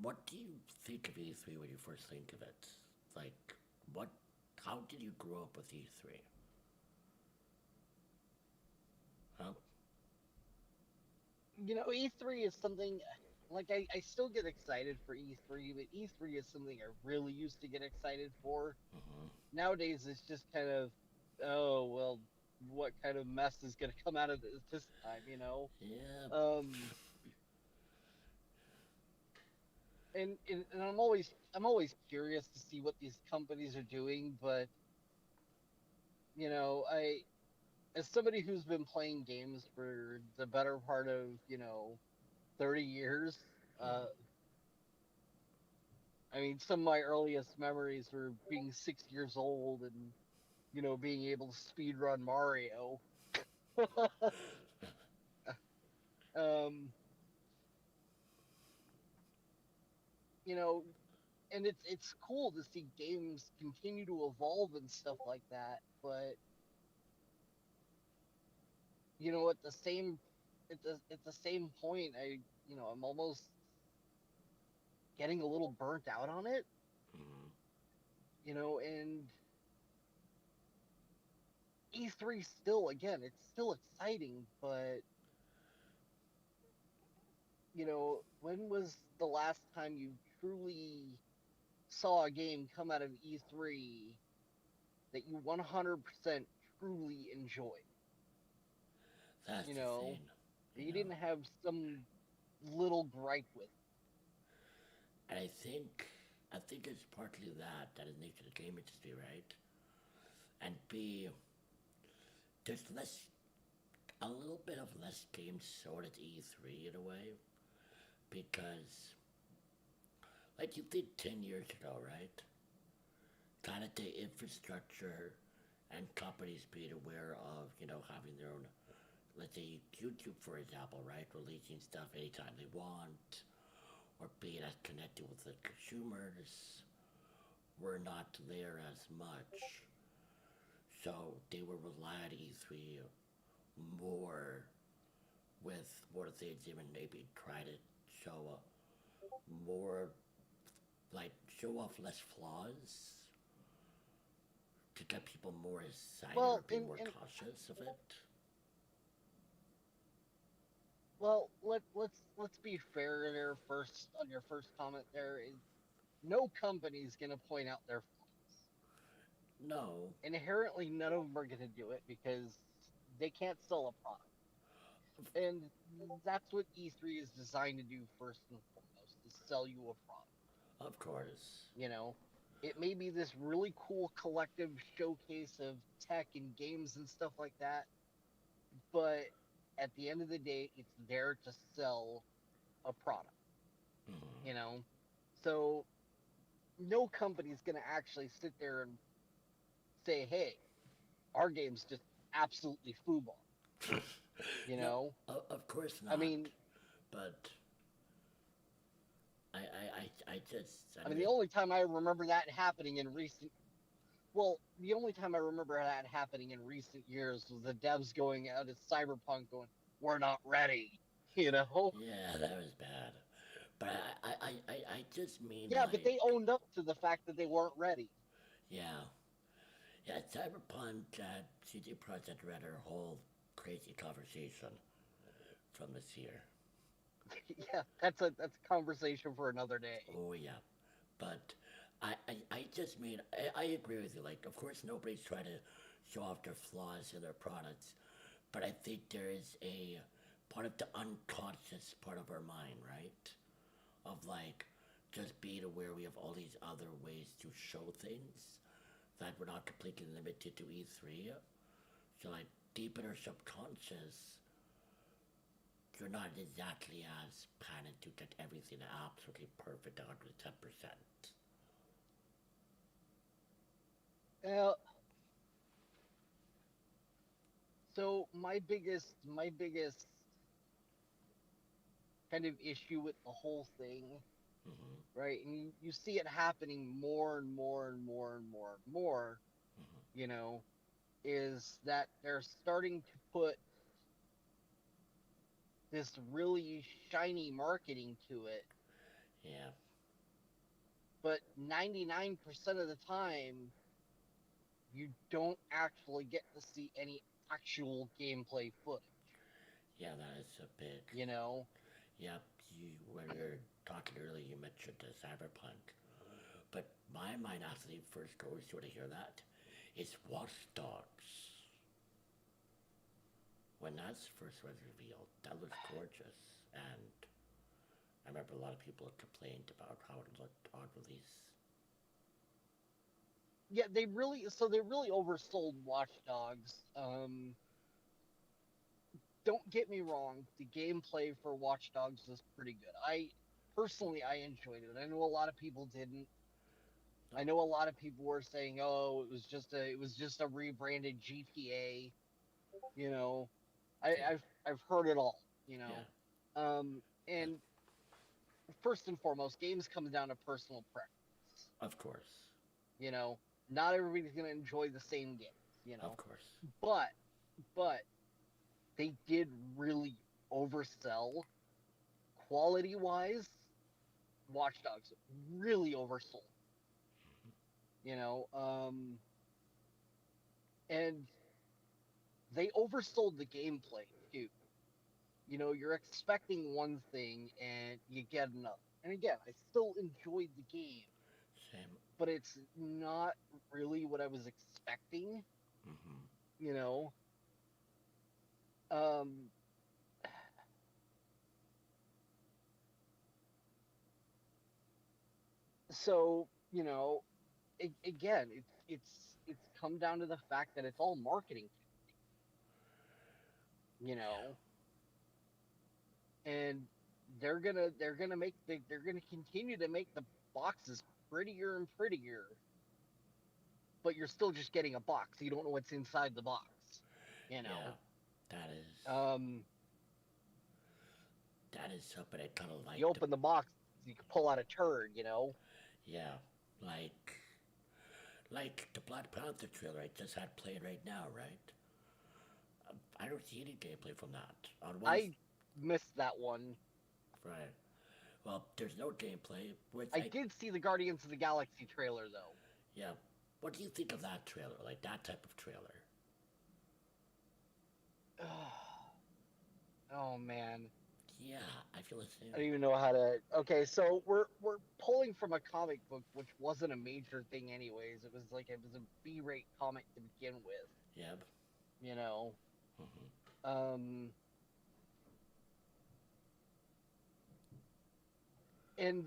what do you think of E3 when you first think of it? Like, how did you grow up with E3? Well,
You know, E3 is something like I still get excited for E3, but E3 is something I really used to get excited for. Nowadays, it's just kind of, oh, well, what kind of mess is going to come out of this time, you know?
Yeah.
And I'm always curious to see what these companies are doing, but you know, as somebody who's been playing games for the better part of 30 years, I mean, some of my earliest memories were being 6 years old and being able to speed run Mario. um, you know, and it's cool to see games continue to evolve and stuff like that, but at the same point, I'm almost getting a little burnt out on it, and E3 still, again, it's still exciting, but when was the last time you truly saw a game come out of E3 that you 100% truly enjoyed?
That's
You
the
know,
thing.
you didn't have some little gripe with
And I think it's partly that is nature of the game industry, right? And B, there's a little bit of less games sold at E3 in a way, because like you did 10 years ago, right? Kind of the infrastructure and companies being aware of, having their own, let's say YouTube, for example, right? Releasing stuff anytime they want, or being as connected with the consumers were not there as much. So they were relying on E3 more with more things, even maybe try to show more, like, show off less flaws to get people more excited or
well
be more cautious of it.
well let's be fair there first on your first comment. There is no company's going to point out their flaws.
No.
Inherently, none of them are going to do it because they can't sell a product. And that's what E3 is designed to do first and foremost, is sell you a product.
Of course.
It may be this really cool collective showcase of tech and games and stuff like that, but at the end of the day, it's there to sell a product. So no company's going to actually sit there and say, hey, our game's just absolutely fooball.
No, of course not.
I mean,
but I just.
I mean, the only time I remember that happening in recent, well, the only time I remember that happening in recent years was the devs going out at Cyberpunk going, "We're not ready,"
Yeah, that was bad. But I just mean.
Yeah,
like,
but they owned up to the fact that they weren't ready.
Yeah. Yeah, Cyberpunk, CD Projekt Red are a whole crazy conversation from this year.
Yeah, that's a conversation for another day.
Oh yeah, but I just mean I agree with you. Like, of course, nobody's trying to show off their flaws in their products, but I think there is a part of the unconscious part of our mind, right? Of like just being aware we have all these other ways to show things that we're not completely limited to E3. So like deep in our subconscious, you're not exactly as panicked to get everything absolutely perfect 110%.
Well, so my biggest kind of issue with the whole thing, right? And you see it happening more and more and more and more and more, is that they're starting to put this really shiny marketing to it.
Yeah.
But 99% of the time, you don't actually get to see any actual gameplay footage.
Yeah, that is a big.
You know.
Yep. When you were talking earlier, you mentioned Cyberpunk, but my mind actually first goes to when I hear that is Watch Dogs. When that first was revealed, that was gorgeous, and I remember a lot of people complained about how it looked on release.
Yeah, they really oversold Watch Dogs. Don't get me wrong, the gameplay for Watch Dogs was pretty good. I enjoyed it. I know a lot of people didn't. I know a lot of people were saying, "Oh, it was just a rebranded GTA." You know, I've heard it all. You know, and first and foremost, games come down to personal preference.
Of course.
You know, not everybody's gonna enjoy the same game. You know,
of course.
But they did really oversell quality wise. Watch Dogs really oversold. You know, and they oversold the gameplay too. You know, you're expecting one thing and you get another. And again, I still enjoyed the game.
Same.
But it's not really what I was expecting.
Mm-hmm.
You know. So, you know, again, it's come down to the fact that it's all marketing. You know. And they're gonna continue to make the boxes prettier and prettier, but you're still just getting a box. You don't know what's inside the box. You know.
Yeah, that is. That is something I kind of like.
You open the box, you can pull out a turd. You know.
Yeah, like the Black Panther trailer I just had playing right now, right? I don't see any gameplay from that.
I missed that one.
Right. Well, there's no gameplay.
I did see the Guardians of the Galaxy trailer, though.
Yeah. What do you think of that trailer? Like that type of trailer?
Oh man.
Yeah, I feel the same.
I don't even know how to. Okay, so we're pulling from a comic book, which wasn't a major thing, anyways. It was a B-rate comic to begin with.
Yep.
You know.
Mm-hmm.
And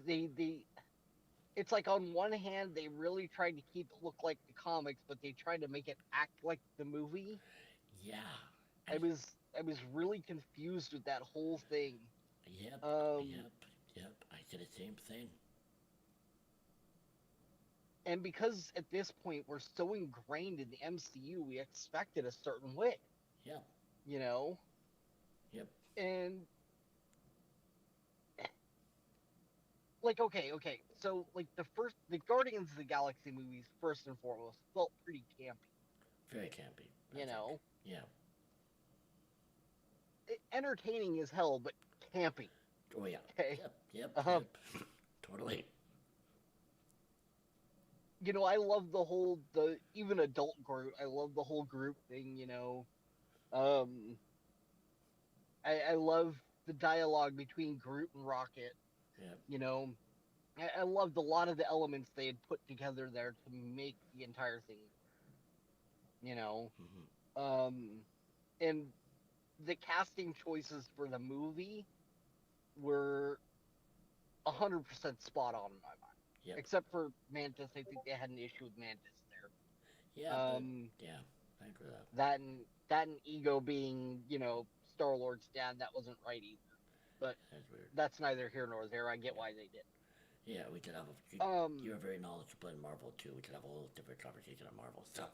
it's like on one hand they really tried to keep it look like the comics, but they tried to make it act like the movie.
Yeah.
I was really confused with that whole thing.
Yep. Yep. I did the same thing.
And because at this point we're so ingrained in the MCU, we expected a certain way.
Yep.
You know?
Yep.
And like, okay. So like the Guardians of the Galaxy movies, first and foremost, felt pretty campy.
Very campy.
You know?
Yeah.
Entertaining as hell, but campy.
Oh yeah.
Okay.
Yep. Totally.
You know, I love the even adult Groot. I love the whole Groot thing. You know, I love the dialogue between Groot and Rocket.
Yeah.
You know, I loved a lot of the elements they had put together there to make the entire thing. You know, and the casting choices for the movie were 100% spot on in my mind.
Yep.
Except for Mantis, I think they had an issue with Mantis there.
Yeah. Yeah, I agree with that.
That and Ego being, you know, Star-Lord's dad, that wasn't right either. But that's neither here nor there. I get why they did.
Yeah, we could have you're very knowledgeable in Marvel too. We could have a little different conversation on Marvel stuff.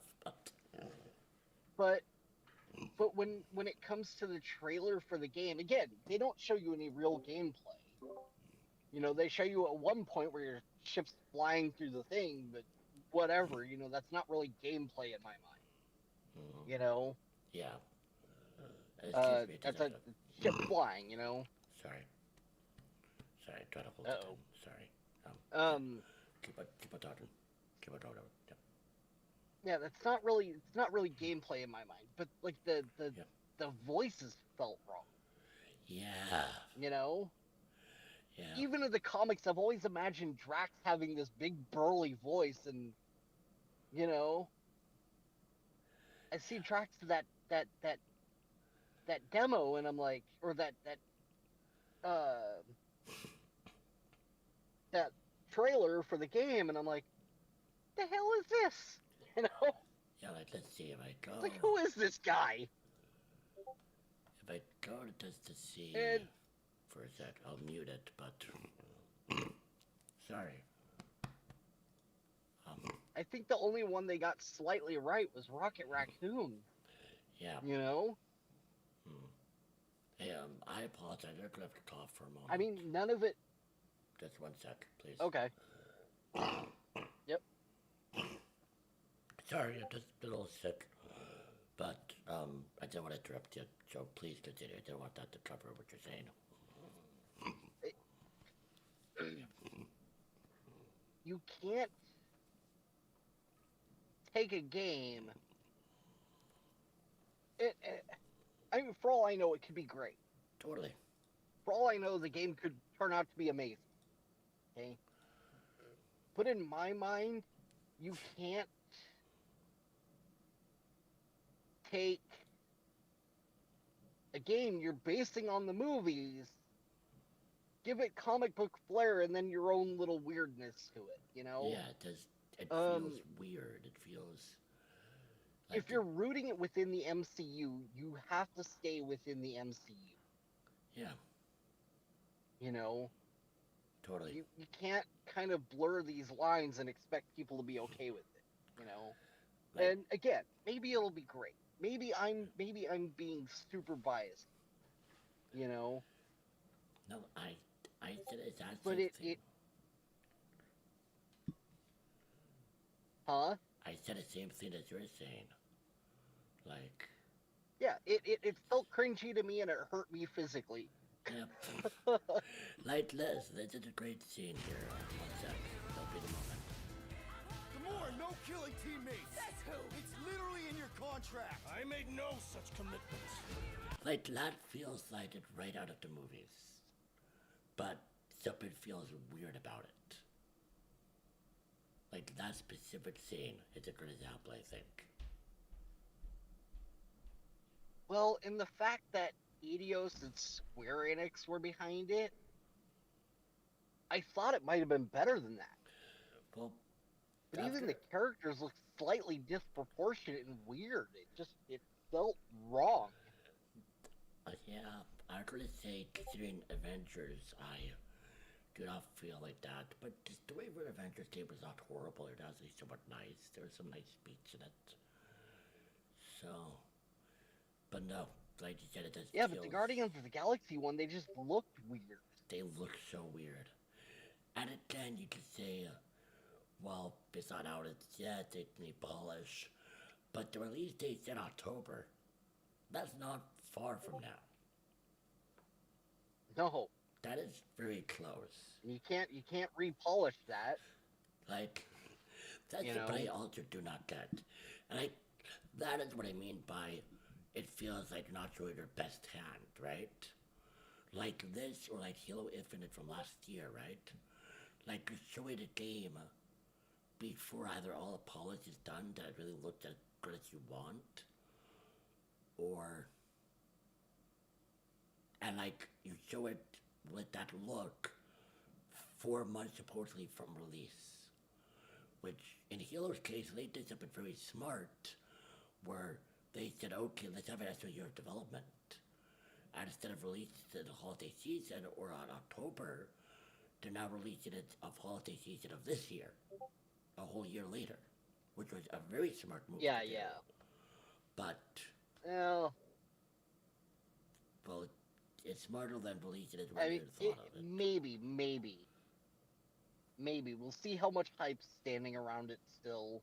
But when it comes to the trailer for the game, again, they don't show you any real gameplay. You know, they show you at one point where your ship's flying through the thing, but whatever, you know, that's not really gameplay in my mind.
Mm-hmm.
You know?
Yeah.
That's a ship flying, you know?
Sorry, try to hold it down. Sorry. Keep on talking. Yep.
Yeah, it's not really gameplay in my mind, but like the voices felt wrong.
Yeah.
You know?
Yeah.
Even in the comics, I've always imagined Drax having this big burly voice, and you know, I see Drax that demo, and I'm like, or uh that trailer for the game, and I'm like, the hell is this? You know?
Yeah, like, let's see if I go.
It's like, who is this guy?
If I go to just to see
And
for a sec, I'll mute it, but sorry.
I think the only one they got slightly right was Rocket Raccoon.
Yeah.
You know?
Hey, I apologize. I'm gonna have to cough for a moment.
I mean, none of it.
Just 1 sec, please.
Okay. Yep.
Sorry, I'm just a little sick. But I didn't want to interrupt you, so please continue. I didn't want that to cover what you're saying.
You can't take a game. I mean, for all I know, it could be great.
Totally.
For all I know, the game could turn out to be amazing. Okay? But in my mind, you can't take a game you're basing on the movies, give it comic book flair, and then your own little weirdness to it, you know?
Yeah, it does. It feels weird. It feels like
if you're rooting it within the MCU, you have to stay within the MCU.
Yeah.
You know?
Totally.
You can't kind of blur these lines and expect people to be okay with it, you know?
Like,
and again, maybe it'll be great. Maybe I'm being super biased. You know?
No, I said it's that
But
same thing.
Huh?
I said the same thing as you're saying. Like,
yeah, it felt cringy to me, and it hurt me physically.
Yeah. Like Liz, this is a great scene here. 1 sec. That'll be the moment.
Gamora, no killing teammates.
Says who?
It's literally in your contract. I made no such commitments.
Like, that feels like it right out of the movies. But something feels weird about it. Like, that specific scene is a good example, I think.
Well, in the fact that Eidos and Square Enix were behind it, I thought it might have been better than that.
Well,
but even the characters look slightly disproportionate and weird. It felt wrong.
Yeah, I'm gonna say, considering Avengers, I do not feel like that. But just the way the Avengers game was not horrible. It was actually somewhat nice. There was some nice beats in it. So, but no, like you said, it does.
Yeah, but the Guardians of the Galaxy one, they just looked weird.
They look so weird. And again, you could say, well, it's not out. It's yet. It need polish. But the release date's in October. That's not far from now.
No.
That is very close.
You can't repolish that.
Like, that's the play Alter do not get. And that is what I mean by it feels like you're not showing your best hand, right? Like this, or like Halo Infinite from last year, right? Like you're showing a game before either all the polish is done that it really looks as good as you want, or and like you show it with that look 4 months supposedly from release, which in Halo's case they did something very smart, where they said, okay, let's have an extra year of development, and instead of releasing it in the holiday season or on October, they're now releasing it of holiday season of this year, a whole year later, which was a very smart move.
Yeah.
But
well,
it's smarter than releasing it.
I mean, maybe we'll see how much hype's standing around it still.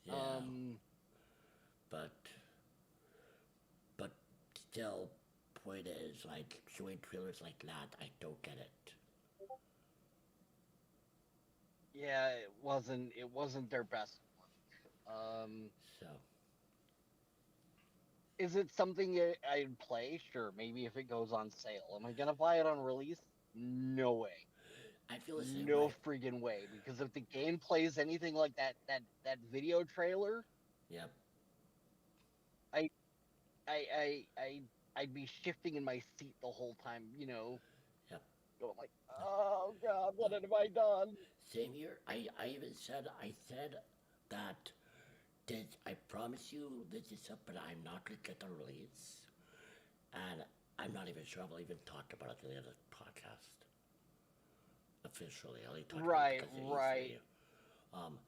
Yeah. But still, point is, like, showing trailers like that, I don't get it.
Yeah, it wasn't their best work.
So
Is it something I'd play? Sure, maybe if it goes on sale. Am I gonna buy it on release? No way.
I feel the same
No
way.
friggin' way. Because if the game plays anything like that video trailer,
Yep.
I I'd be shifting in my seat the whole time,
Yep.
going like, oh god, what have I done?
Same here. I even said that I promise you this is something I'm not gonna get the release, and I'm not even sure I'll even talk about it in the other podcast. Officially, I only talked about it because of
Right.
E3.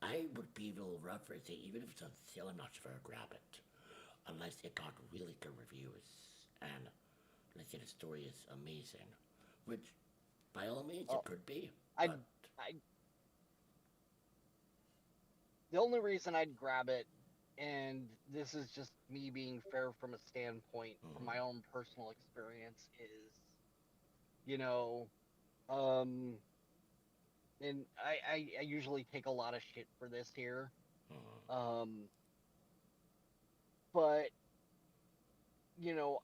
I would be a little rough for say even if it's on sale, I'm not sure if I'll grab it, unless it got really good reviews and let's say the story is amazing, which by all means it could be.
I
But
the only reason I'd grab it, and this is just me being fair from a standpoint from my own personal experience, is, and I usually take a lot of shit for this here, but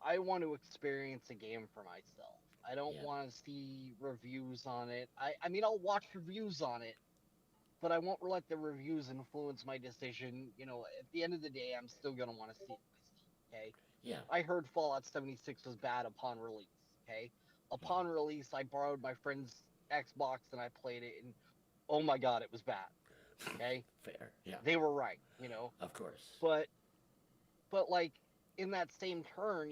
I want to experience a game for myself. I don't want to see reviews on it. I mean, I'll watch reviews on it, but I won't let the reviews influence my decision. At the end of the day, I'm still gonna want to see it myself. Okay.
Yeah.
I heard Fallout 76 was bad upon release. Okay. Upon release, I borrowed my friend's Xbox and I played it, and oh my god, it was bad. Okay.
Fair. Yeah.
They were right.
Of course.
But like in that same turn,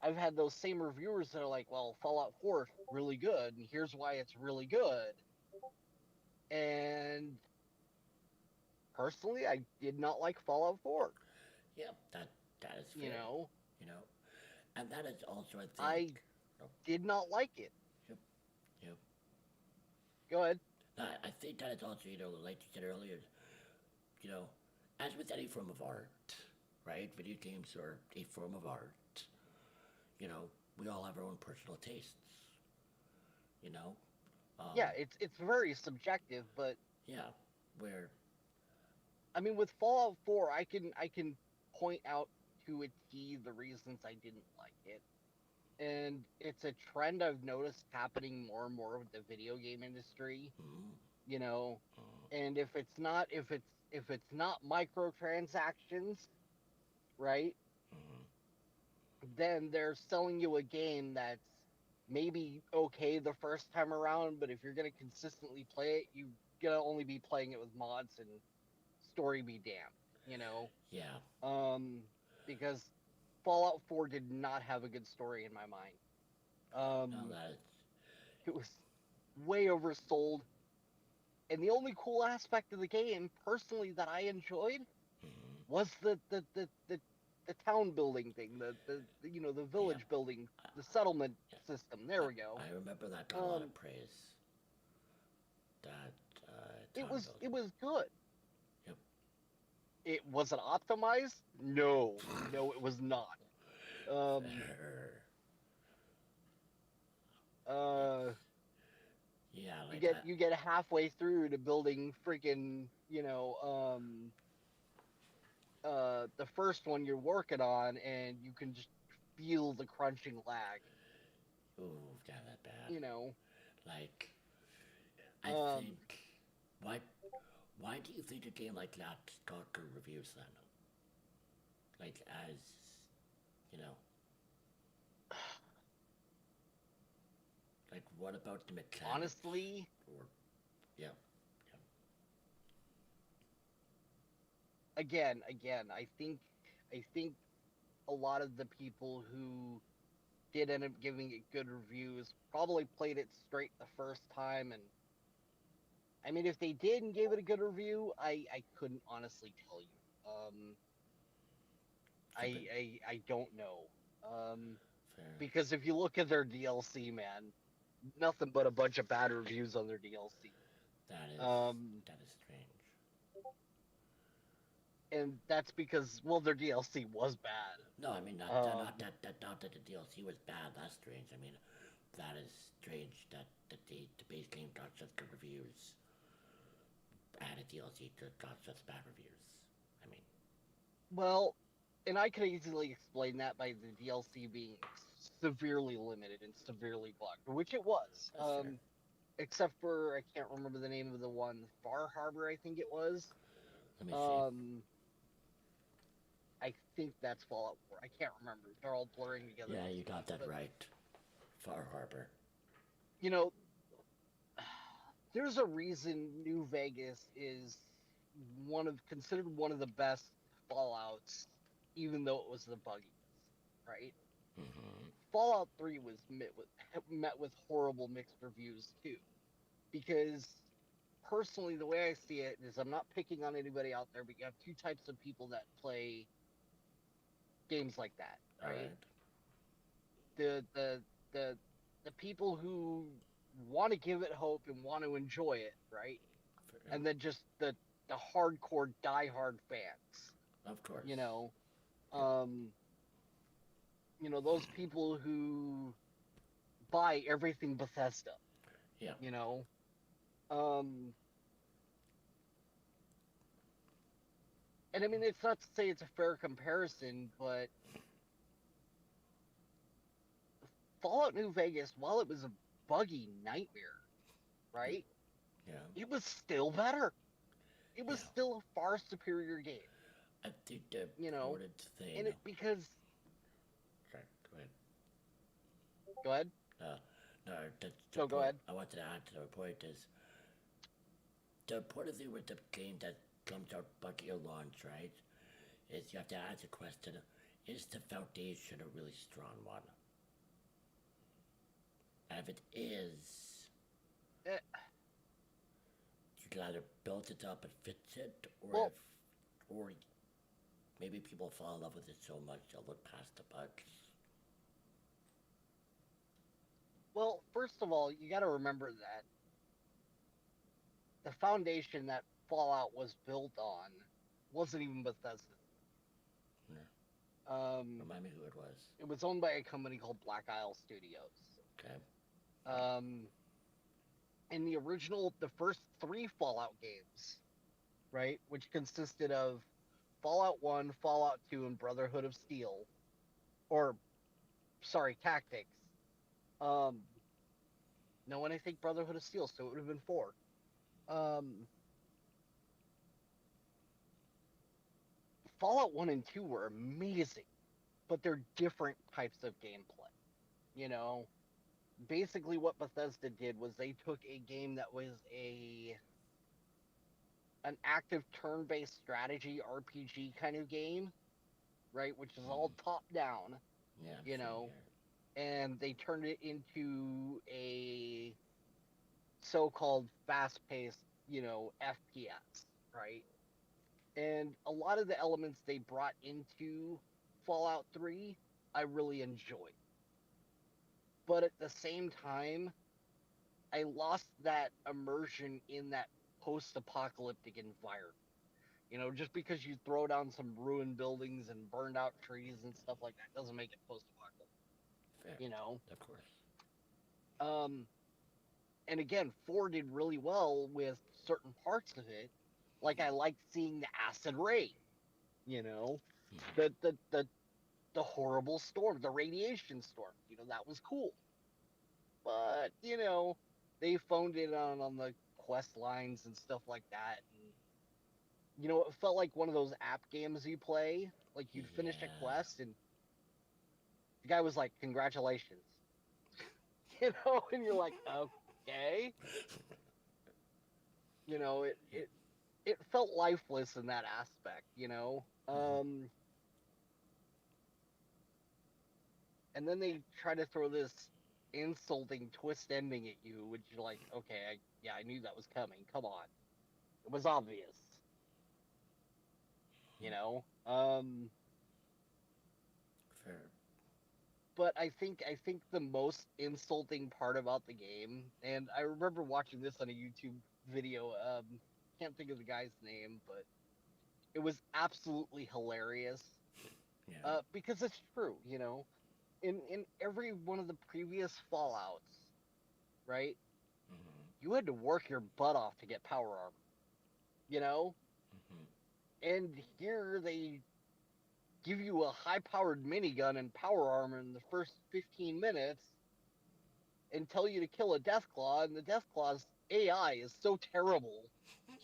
I've had those same reviewers that are like, well, Fallout 4 is really good, and here's why it's really good. And personally, I did not like Fallout 4.
Yeah, that is fair. And that is also
I
think
did not like it.
Yep.
Go ahead.
I think that is also, like you said earlier, as with any form of art, right? Video games are a form of art. We all have our own personal tastes.
Yeah, it's very subjective, but
yeah, where
I mean, with Fallout 4, I can point out to a T the reasons I didn't like it, and it's a trend I've noticed happening more and more with the video game industry. And if it's not microtransactions, right? Then they're selling you a game that's maybe okay the first time around, but if you're gonna consistently play it, you're gonna only be playing it with mods and story be damned,
Yeah.
Because Fallout 4 did not have a good story in my mind.
No,
it was way oversold. And the only cool aspect of the game, personally, that I enjoyed was the town building thing, the village building, the settlement system. There we go.
I remember that got a lot of praise. That
it was good.
Yep.
It wasn't optimized? No, it was not.
Yeah, like
you get halfway through to building freaking, the first one you're working on, and you can just feel the crunching lag.
Ooh, yeah, that bad. Like, I think, why do you think a game like that got good reviews then? Like, as, like, what about the mechanics?
Honestly?
Yeah.
Again, I think a lot of the people who did end up giving it good reviews probably played it straight the first time, and I mean, if they did and gave it a good review, I couldn't honestly tell you. I don't know. Because if you look at their DLC, man, nothing but a bunch of bad reviews on their DLC.
That is strange.
And that's because, well, their DLC was bad.
No, I mean not that the DLC was bad. That's strange. I mean, that is strange that the base game got such good reviews, and a DLC got such bad reviews. I mean,
well, and I could easily explain that by the DLC being severely limited and severely bugged, which it was. Except for I can't remember the name of the one, Far Harbor, I think it was.
Let me see.
I think that's Fallout 4. I can't remember. They're all blurring together.
Yeah, you got that right. Far Harbor.
You know, there's a reason New Vegas is considered one of the best Fallouts, even though it was the buggiest, right? Fallout 3 was met with horrible mixed reviews too, because personally, the way I see it is, I'm not picking on anybody out there, but you have two types of people that play games like that, right? The people who want to give it hope and want to enjoy it, right? And then just the hardcore diehard fans.
Of course.
Those people who buy everything Bethesda.
Yeah.
And I mean, it's not to say it's a fair comparison, but Fallout New Vegas, while it was a buggy nightmare, right?
Yeah.
It was still better. It was still a far superior game.
I think the important thing.
And because.
Sorry, go ahead.
Go ahead.
No,
go ahead.
I wanted to add to the point is the important thing with the game that comes out buggy or launch, right? Is you have to ask the question: is the foundation a really strong one? And if it is, you can either build it up and fix it, or or maybe people fall in love with it so much they'll look past the bugs.
Well, first of all, you got to remember that the foundation that Fallout was built on wasn't even Bethesda.
Yeah. Remind me who it was.
It was owned by a company called Black Isle Studios.
Okay.
In the first 3 Fallout games, right, which consisted of Fallout 1, Fallout 2, and Brotherhood of Steel, Tactics. No, when I think Brotherhood of Steel, so it would have been 4. Fallout 1 and 2 were amazing, but they're different types of gameplay. Basically what Bethesda did was they took a game that was an active turn-based strategy RPG kind of game, right, which is all top-down, and they turned it into a so-called fast-paced, FPS, right? And a lot of the elements they brought into Fallout 3, I really enjoyed. But at the same time, I lost that immersion in that post-apocalyptic environment. Just because you throw down some ruined buildings and burned out trees and stuff like that doesn't make it post-apocalyptic.
Of course.
And again, 4 did really well with certain parts of it. Like I liked seeing the acid rain, the horrible storm, the radiation storm. That was cool. But they phoned it on the quest lines and stuff like that. And, it felt like one of those app games you play. Like you'd finish a quest and the guy was like, "Congratulations," and you're like, "Okay." It felt lifeless in that aspect, and then they try to throw this insulting twist ending at you, which you're like, okay, I knew that was coming. Come on, it was obvious,
Fair.
But I think the most insulting part about the game, and I remember watching this on a YouTube video. Can't think of the guy's name, but it was absolutely hilarious. Because it's true, In every one of the previous Fallouts, right? You had to work your butt off to get power armor, And here they give you a high-powered minigun and power armor in the first 15 minutes and tell you to kill a Deathclaw, and the Deathclaw's AI is so terrible,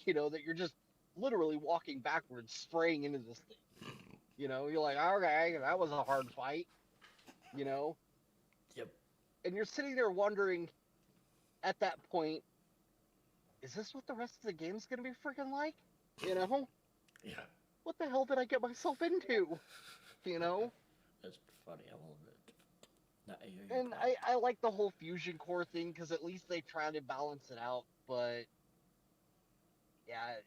that you're just literally walking backwards, spraying into this thing. You're like, okay, that was a hard fight,
Yep.
And you're sitting there wondering, at that point, is this what the rest of the game's gonna be freaking like?
Yeah.
What the hell did I get myself into?
That's funny. I will admit.
And I like the whole fusion core thing because at least they try to balance it out. But yeah,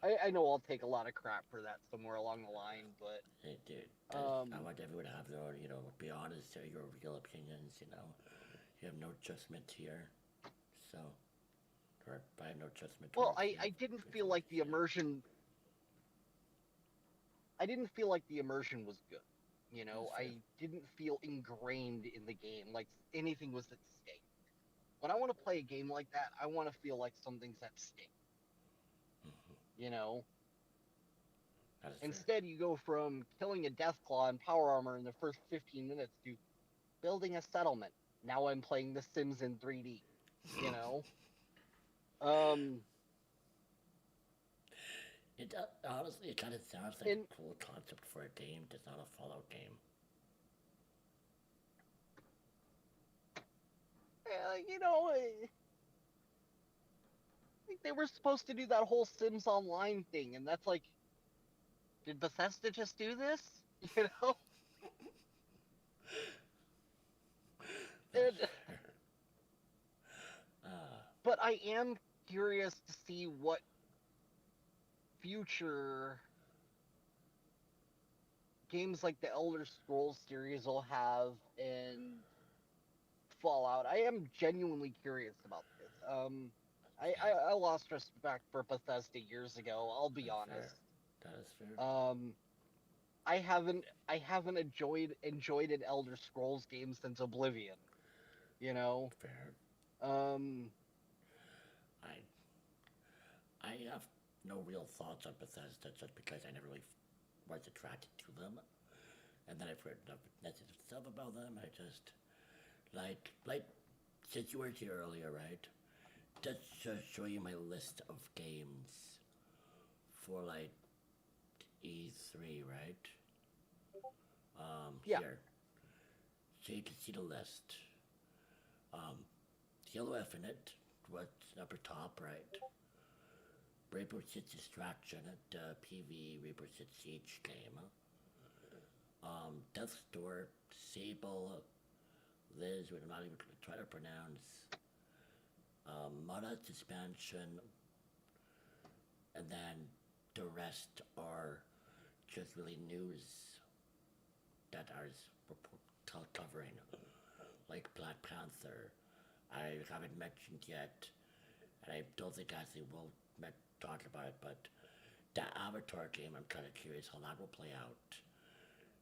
I know I'll take a lot of crap for that somewhere along the line. But
hey, dude, I want everyone to have their own, be honest, your real opinions. You have no judgment here, so or I have no judgment.
Well, I didn't feel like the immersion. I didn't feel like the immersion was good. I didn't feel ingrained in the game, like anything was at stake. When I want to play a game like that, I want to feel like something's at stake. Instead, you go from killing a Deathclaw and power armor in the first 15 minutes to building a settlement. Now I'm playing The Sims in 3D.
It honestly, it kind of sounds like a cool concept for a game, just not a Fallout game.
I think they were supposed to do that whole Sims Online thing, and that's like, did Bethesda just do this? But I am curious to see what future games like the Elder Scrolls series will have in Fallout. I am genuinely curious about this. I lost respect for Bethesda years ago. I'll be honest.
That is fair.
I haven't enjoyed an Elder Scrolls game since Oblivion.
Fair. I have no real thoughts on Bethesda just because I never really was attracted to them, and then I've heard enough negative stuff about them. I just like since you were here earlier, right? Just show you my list of games for E3, right?
Yeah.
Here. So you can see the list. Yellow Infinite, what's upper top, right? Rainbow Six Extraction, PV Rainbow Six Siege game. Death's Door, Sable, Liz, which I'm not even going to try to pronounce. Mudda's Expansion, and then the rest are just really news that I was covering, like Black Panther. I haven't mentioned yet, and I don't think actually will talk about it, but the Avatar game, I'm kind of curious how that will play out,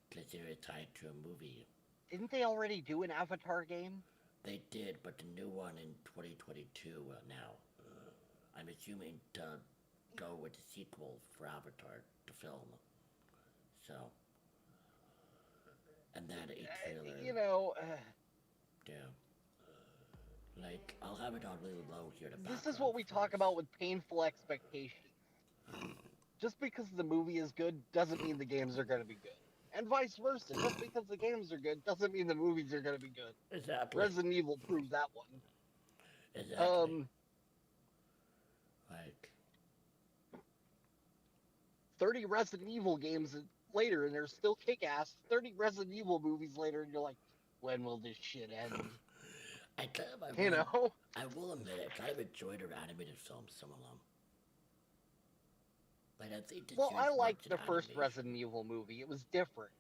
because they're tied to a movie.
Didn't they already do an Avatar game?
They did, but the new one in 2022 now. I'm assuming to go with the sequel for Avatar, the film. So, and then a trailer. Yeah. I'll have it on really low here.
This is what we talk about with painful expectations. Just because the movie is good doesn't mean the games are going to be good. And vice versa. Just because the games are good doesn't mean the movies are going to be good.
Exactly.
Resident Evil proved that one.
Exactly.
30 Resident Evil games later, and they're still kick-ass. 30 Resident Evil movies later, and you're like, when will this shit end?
I will admit, I kind of enjoyed her animated films, some of them. Like, I think
I liked the first Resident Evil movie. It was different.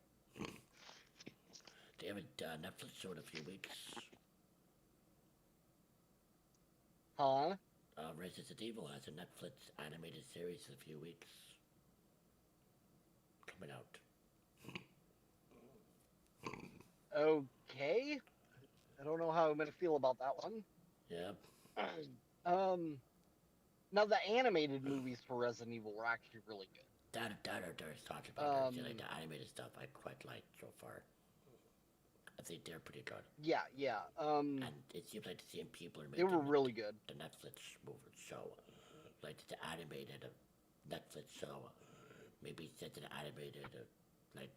They have a Netflix show in a few weeks.
Huh?
Resident Evil has a Netflix animated series in a few weeks. Coming out.
Okay. I don't know how I'm gonna feel about that one.
Yep.
Now the animated movies for Resident Evil were actually really good.
there's talks about it.
Um,
Like the animated stuff, I quite like so far. I think they're pretty good.
yeah, yeah.
And it seems like the same people are
They were
making
really good.
the Netflix movie show, like the animated Netflix show. Maybe set an animated, like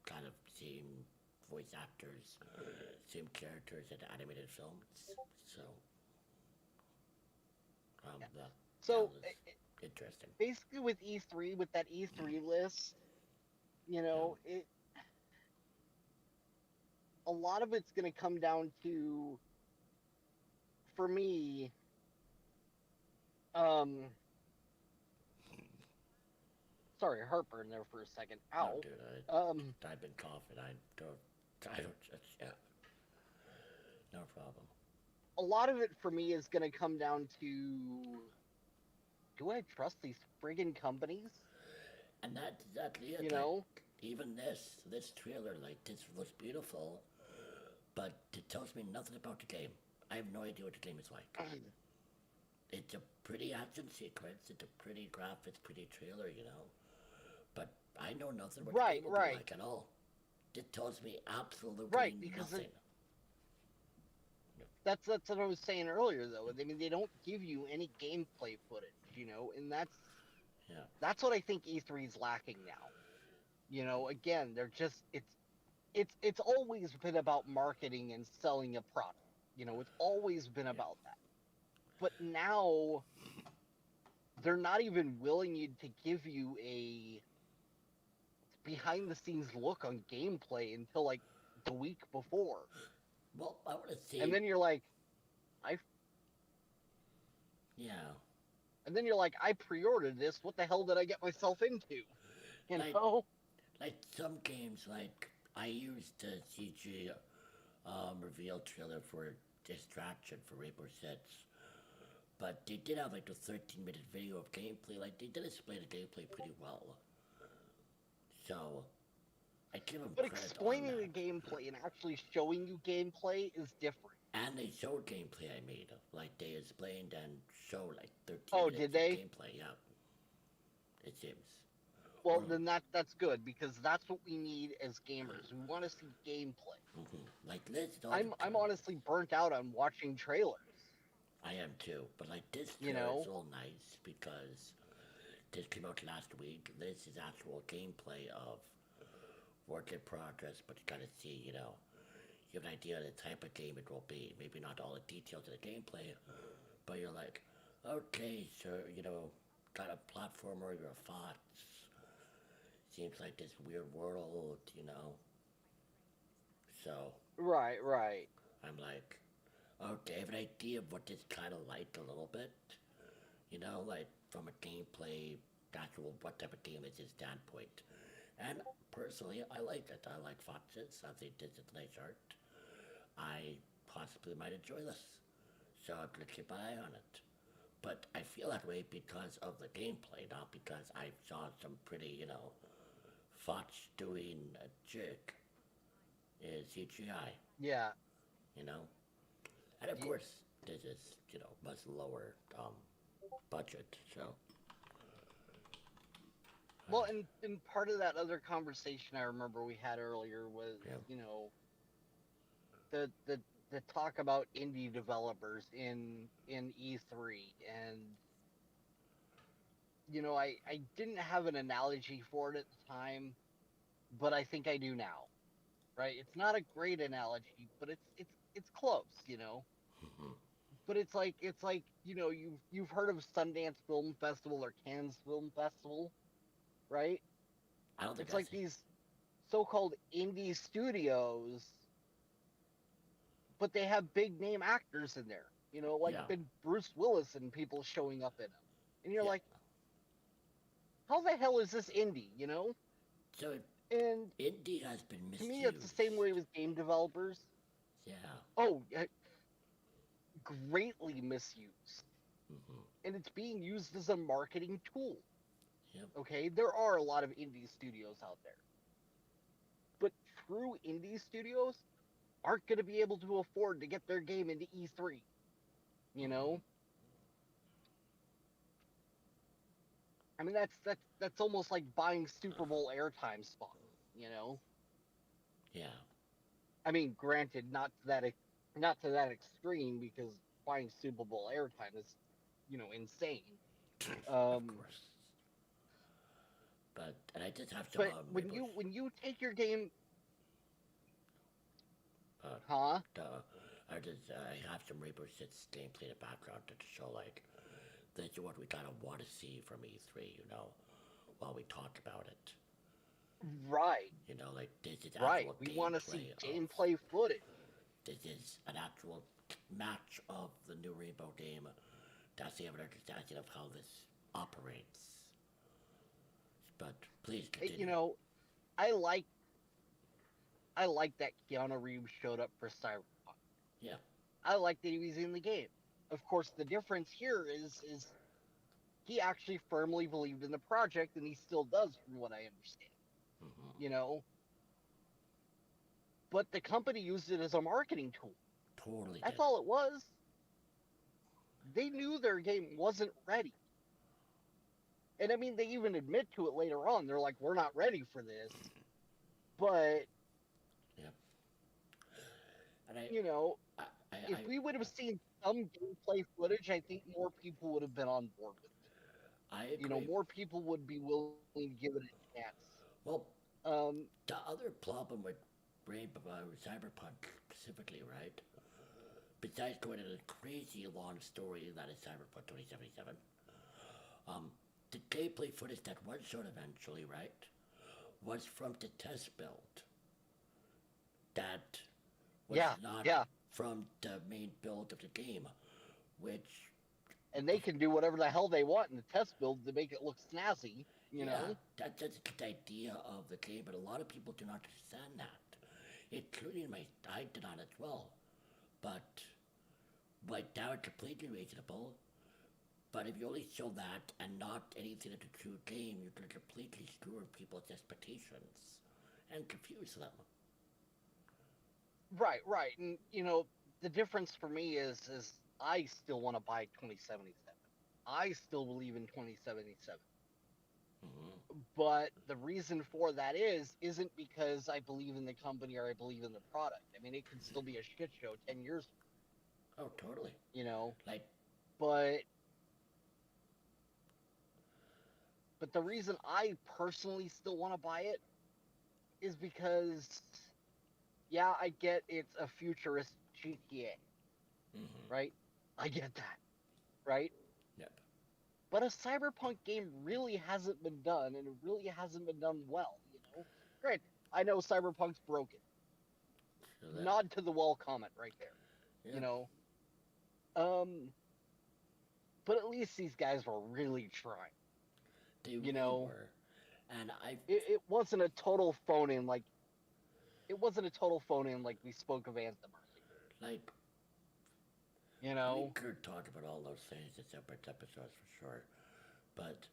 kind of same voice actors, same characters in the animated films. So,
Yeah.
that
So
was interesting.
basically, with E3, with that E3 list, you know, a lot of it's going to come down to, for me, um, sorry, heartburn there for a second. Ow.
Oh, dude, I've been coughing. I don't just, yeah. No problem.
A lot of it for me is going to come down to, do I trust these friggin' companies?
And that's exactly it.
You
like,
know?
Even this trailer, like, this looks beautiful, but it tells me nothing about the game. I have no idea what the game is like. It's a pretty action sequence, it's a pretty graphics, pretty trailer, you know? But I know nothing what the game will be like at all. It tells me absolutely nothing.
That's what I was saying earlier, though. I mean, they don't give you any gameplay footage, you know, and that's what I think E3 is lacking now. You know, again, they're just it's always been about marketing and selling a product. You know, it's always been about that. But now they're not even willing to give you a behind the scenes look on gameplay until like the week before.
Well, I want to see.
And then you're like,
Yeah.
And then you're like, I pre-ordered this. What the hell did I get myself into? You know?
Like some games, like I used the CG reveal trailer for Distraction for Rainbow Six, but they did have like a 13-minute video of gameplay. Like they did display the gameplay pretty well. So I give them credit.
But explaining the gameplay and actually showing you gameplay is different.
And they showed gameplay I made. Like they explained and showed like 13 minutes
did they?
of gameplay. Yeah. It seems.
Well, then that's good because that's what we need as gamers. We want to see gameplay.
Like this.
I'm honestly burnt out on watching trailers.
I am too, but like this
you
trailer
know?
is all nice because this came out last week. This is actual gameplay of work in progress, but you gotta see, you know, you have an idea of the type of game it will be. Maybe not all the details of the gameplay, but you're like, okay, so, you know, got a platformer, you're a fox. Seems like this weird world, you know. So.
Right.
I'm like, okay, I have an idea of what this kind of like a little bit. You know, like from a gameplay, actual what type of game is his standpoint. And personally, I like it. I like foxes. I think this is nice art. I possibly might enjoy this. So I'm going to keep my eye on it. But I feel that way because of the gameplay, not because I saw some pretty, you know, fox doing a jig in CGI.
Yeah.
You know? And of course, this is, you know, much lower budget, so.
Well, and part of that other conversation I remember we had earlier was, you know, the talk about indie developers in E3, and you know, I didn't have an analogy for it at the time, but I think I do now. Right? It's not a great analogy, but it's close, you know. But it's like you know, you've heard of Sundance Film Festival or Cannes Film Festival, right?
I don't think
it's like these so-called indie studios, but they have big name actors in there, you know, like big Bruce Willis and people showing up in them, and you're like, how the hell is this indie, you know?
So
and
indie has been misused.
To me, it's the same way with game developers.
Yeah.
Oh, greatly misused. And it's being used as a marketing tool.
Yep.
Okay, there are a lot of indie studios out there. But true indie studios aren't going to be able to afford to get their game into E3. You know? I mean, that's almost like buying Super Bowl airtime spot, you know?
Yeah.
I mean, granted, not to that extreme, because buying Super Bowl airtime is, insane.
Of course. But and I just have some.
But when you take your game,
I have some Rainbow Six gameplay in the background to show like this is what we kind of want to see from E3, while we talk about it.
Right.
Like this is
right.
actual
We want to see
gameplay
gameplay footage.
This is an actual match of the new Rainbow game. That's the understanding of how this operates. But please continue.
I like that Keanu Reeves showed up for Cyberpunk.
Yeah.
I like that he was in the game. Of course, the difference here is he actually firmly believed in the project, and he still does, from what I understand.
Mm-hmm.
But the company used it as a marketing tool.
Totally.
That's all it was. They knew their game wasn't ready. And I mean, they even admit to it later on. They're like, we're not ready for this. But, if we would have seen some gameplay footage, I think more people would have been on board with it.
I agree.
More people would be willing to give it a chance.
Well, the other problem with Cyberpunk specifically, right? Besides going into the crazy long story that is Cyberpunk 2077, the gameplay footage that was shown eventually, right, was from the test build. That was not from the main build of the game, which...
And they can do whatever the hell they want in the test build to make it look snazzy, you know?
That's the idea of the game, but a lot of people do not understand that. Including I did not as well. But now it's completely reasonable. But if you only show that and not anything in the true game, you're going to completely screw people's expectations and confuse them.
Right. And, the difference for me is I still want to buy 2077. I still believe in 2077.
Mm-hmm.
But the reason for that isn't because I believe in the company or I believe in the product. I mean, it could still be a shit show 10 years from now.
Oh, totally.
But the reason I personally still want to buy it is because, I get it's a futurist GTA.
Mm-hmm.
Right? I get that. Right?
Yep.
But a Cyberpunk game really hasn't been done, and it really hasn't been done well, Great. I know Cyberpunk's broken. Nod to the wall comment right there. But at least these guys were really trying.
They really were. And
it wasn't a total phone in like we spoke of Anthem earlier.
We could talk about all those things in separate episodes for sure. But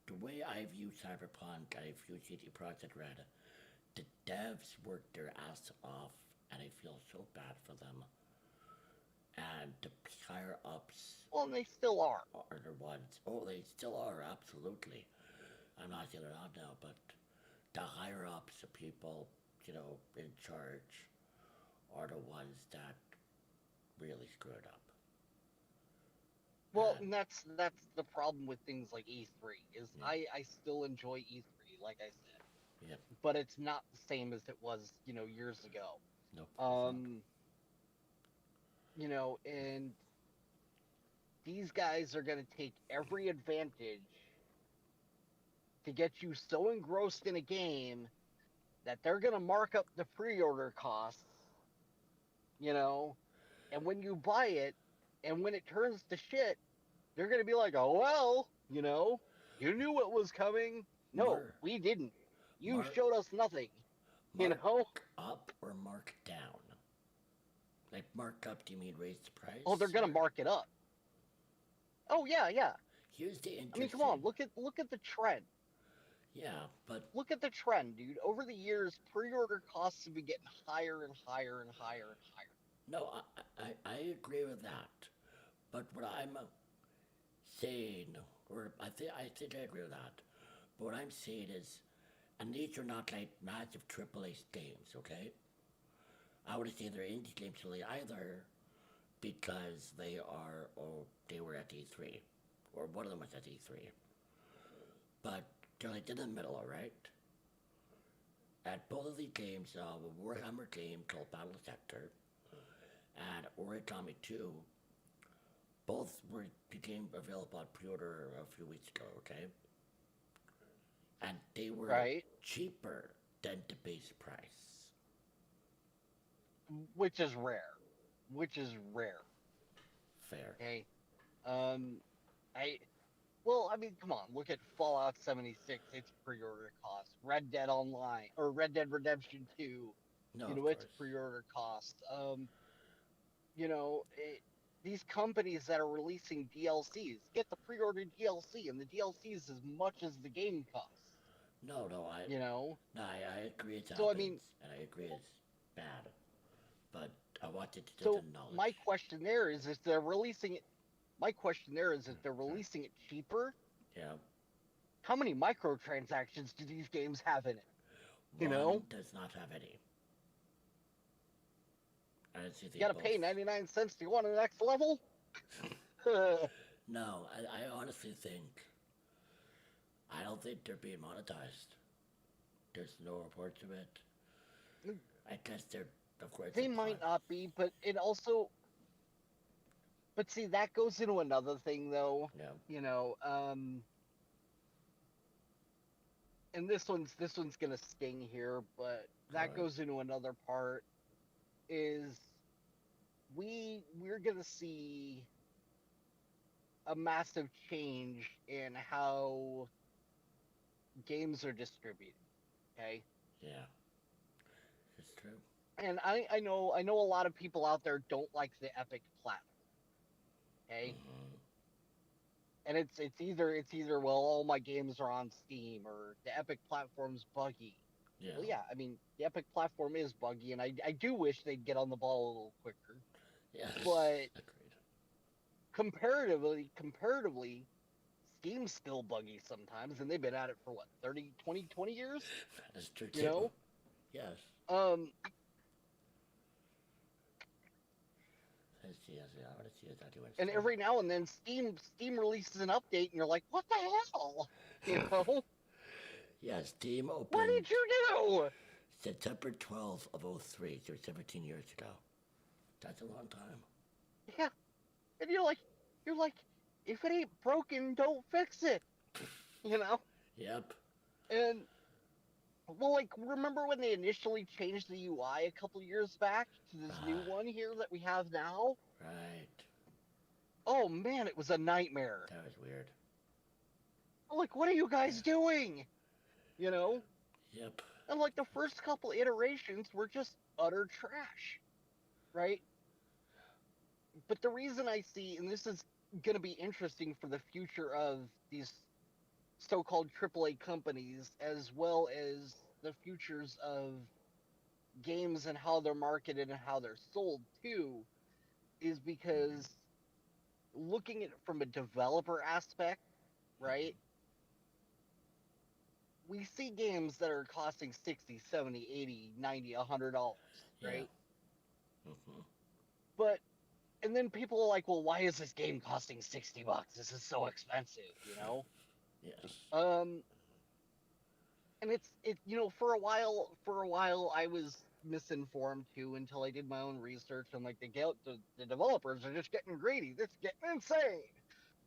the way I view Cyberpunk, I view CD Projekt Red, the devs worked their ass off, and I feel so bad for them. And the higher ups.
Well, they still are.
Are the ones. Oh, they still are, absolutely. I'm not saying they're not now, but the higher ups, the people, in charge, are the ones that really screwed up.
Well, and that's the problem with things like E3 is I still enjoy E3, like I said.
Yep.
But it's not the same as it was, years ago.
Nope.
And these guys are going to take every advantage to get you so engrossed in a game that they're going to mark up the pre-order costs, and when you buy it, and when it turns to shit, they're going to be like, oh, well, you knew what was coming. No, we didn't. You showed us nothing,
Mark up or mark down? Like, mark up, do you mean raise the price?
Oh, they're going to mark it up. Oh, yeah.
Here's the interesting...
I mean, come on, look at the trend.
Yeah, but...
Look at the trend, dude. Over the years, pre-order costs have been getting higher and higher and higher and higher.
No, I agree with that. But what I'm saying Or I think I agree with that. But what I'm saying is, and these are not like massive AAA games, okay? I would say they're indie games really either because they were at E3, or one of them was at E3. But they're like in the middle, alright? At both of these games, a Warhammer game called Battle Sector and Origami 2, both became available on pre-order a few weeks ago, okay? And they were cheaper than the base price.
Which is rare. Which is rare.
Fair.
Okay. I mean, come on. Look at Fallout 76. Its pre-order cost. Red Dead Online or Red Dead Redemption 2. Its pre-order cost. These companies that are releasing DLCs get the pre-order DLC, and the DLC is as much as the game costs.
No, I agree it's
so
happens,
I mean,
and I agree it's bad, but I wanted to
so
acknowledge.
my question there is if they're releasing it. My question there is if they're releasing it cheaper.
Yeah.
How many microtransactions do these games have in it?
One does not have any.
You gotta pay 99 cents to go on to the next level?
No, I honestly think, I don't think they're being monetized. There's no reports of it. I guess they're, of course.
They might not be, but it also, but see, that goes into another thing though.
Yeah.
And this one's gonna sting here, but that goes into another part, is we're gonna see a massive change in how games are distributed. Okay.
Yeah. It's true.
And I know a lot of people out there don't like the Epic platform. Okay.
Mm-hmm.
And it's either well, all my games are on Steam, or the Epic platform's buggy.
Yeah.
Well, yeah, I mean, the Epic platform is buggy, and I do wish they'd get on the ball a little quicker.
Yes.
But
agreed.
Comparatively, Steam's still buggy sometimes, and they've been at it for what, 30, 20 years?
That's true too. Yes.
And every now and then Steam releases an update and you're like, what the hell?
Yeah, Steam opened.
What did you do?
September 12th of 03, so 17 years ago. That's a long time.
Yeah. And you're like, if it ain't broken, don't fix it.
Yep.
And well, like, remember when they initially changed the UI a couple years back to this new one here that we have now?
Right.
Oh man, it was a nightmare.
That was weird.
Like, what are you guys doing?
Yep.
And like the first couple iterations were just utter trash, right? But the reason I see, and this is going to be interesting for the future of these so-called AAA companies, as well as the futures of games and how they're marketed and how they're sold too, is because looking at it from a developer aspect, right? We see games that are costing 60, 70, 80, 90, $100, right?
Yeah. Mm-hmm.
But and then people are like, well, why is this game costing $60? This is so expensive,
Yes.
And it's for a while I was misinformed too, until I did my own research, and like the developers are just getting greedy. This is getting insane,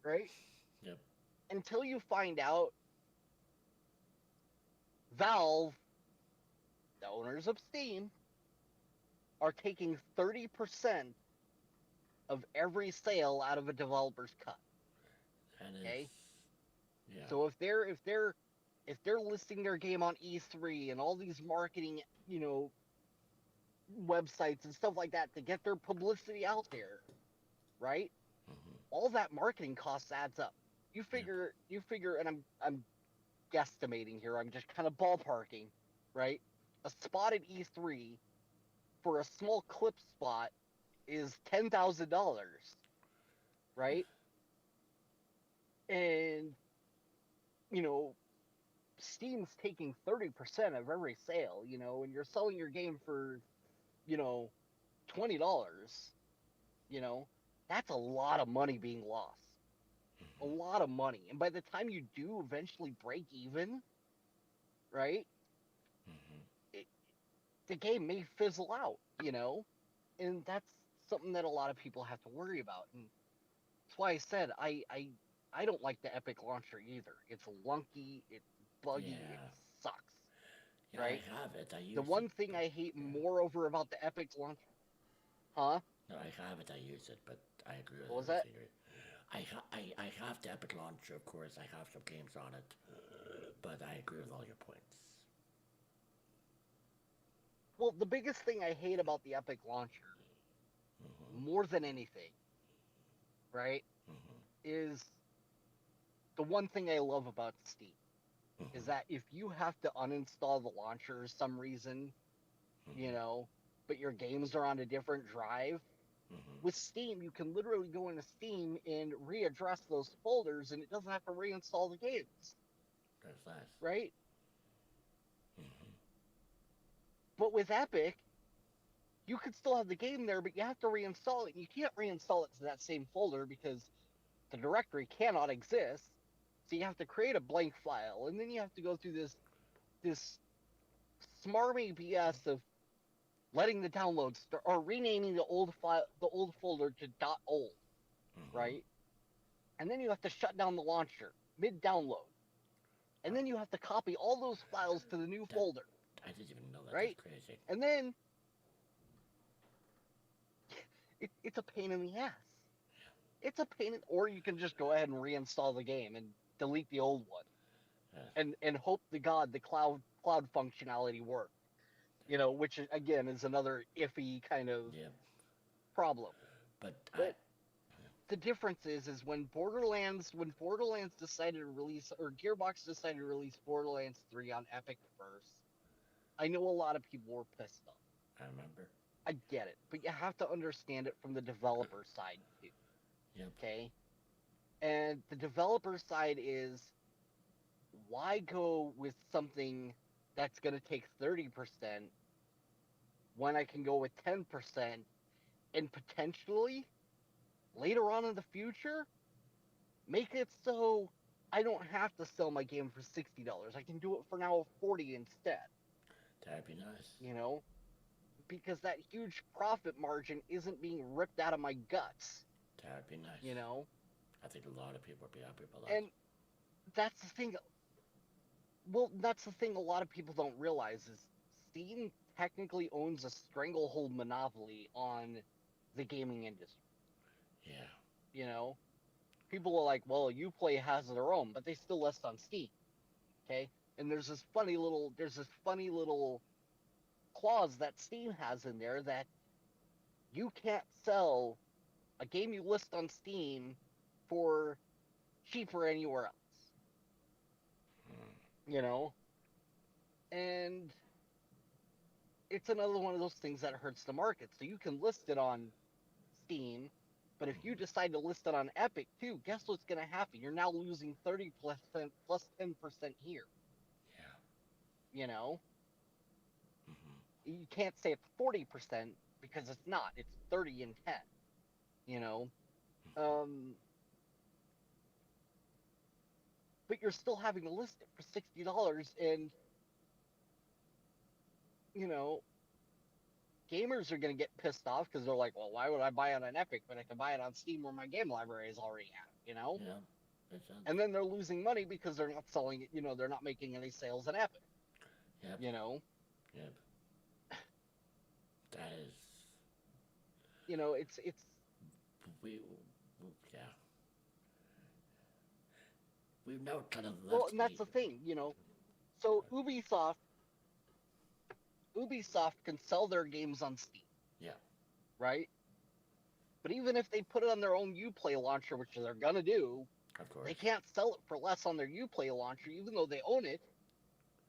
right?
Yep. Until
you find out Valve, the owners of Steam, are taking 30% of every sale out of a developer's cut. Okay.
Yeah.
So if they're listing their game on E3 and all these marketing, websites and stuff like that to get their publicity out there, right?
Mm-hmm.
All that marketing costs adds up. You figure, and I'm guesstimating here. I'm just kind of ballparking, right? A spot at E3 for a small clip spot is $10,000, right? And, you know, Steam's taking 30% of every sale, you know, and you're selling your game for, you know, $20, you know, that's a lot of money being lost. A lot of money. And by the time you do eventually break even, right, the game may fizzle out, you know, and that's something that a lot of people have to worry about. And that's why I said I don't like the Epic launcher either. It's lunky, it's buggy, it sucks.
Yeah,
Right?
I have it. I use
The one
it.
thing I hate moreover about the Epic launcher, huh?
No, I have it. I use it, but I agree with
What was
you.
that?
I have the Epic launcher, of course. I have some games on it, but I agree with all your points.
Well, the biggest thing I hate about the Epic launcher, more than anything, right, is the one thing I love about Steam is that if you have to uninstall the launcher for some reason, you know, but your games are on a different drive, with Steam, you can literally go into Steam and readdress those folders, and it doesn't have to reinstall the games.
That's nice.
Right? But with Epic, you could still have the game there, but you have to reinstall it. You can't reinstall it to that same folder because the directory cannot exist. So you have to create a blank file, and then you have to go through this smarmy BS of letting the download start or renaming the old file, the old folder to .old, right? And then you have to shut down the launcher mid-download, and then you have to copy all those files to the new folder.
I didn't even know that.
Right?
That's crazy.
And then it's a pain in the ass. It's a pain, or you can just go ahead and reinstall the game and delete the old one, and hope to God the cloud functionality works. You know, which again is another iffy kind of problem.
But
the difference is when Borderlands decided to release, or Gearbox decided to release Borderlands 3 on Epic first, I know a lot of people were pissed off.
I remember.
I get it, but you have to understand it from the developer side too.
Yep.
Okay? And the developer side is, why go with something that's going to take 30% when I can go with 10% and potentially later on in the future make it so I don't have to sell my game for $60. I can do it for now $40 instead.
That'd be nice.
You know? Because that huge profit margin isn't being ripped out of my guts.
That'd be nice.
You know?
I think a lot of people would be happy about that.
And that's the thing. Well, that's the thing a lot of people don't realize is Steam technically owns a stranglehold monopoly on the gaming industry.
Yeah.
You know? People are like, well, Uplay has their own, but they still list on Steam. Okay? And there's this funny little clause that Steam has in there that you can't sell a game you list on Steam for cheaper anywhere else. You know? And it's another one of those things that hurts the market. So you can list it on Steam, but if you decide to list it on Epic too, guess what's going to happen? You're now losing 30% plus 10% here.
Yeah.
You know? You can't say it's 40% because it's not. It's 30 and 10. You know? But you're still having to list it for $60, and you know, gamers are going to get pissed off because they're like, well, why would I buy it on Epic when I can buy it on Steam where my game library is already at, you know?
Yeah.
And then they're losing money because they're not selling it, you know, they're not making any sales on Epic.
Yep.
You know?
Yep. That is...
You know, it's...
Yeah. We've now kind of left...
Well, and that's the thing, you know? So Ubisoft can sell their games on Steam.
Yeah.
Right? But even if they put it on their own Uplay launcher, which they're gonna do,
of course,
they can't sell it for less on their Uplay launcher, even though they own it,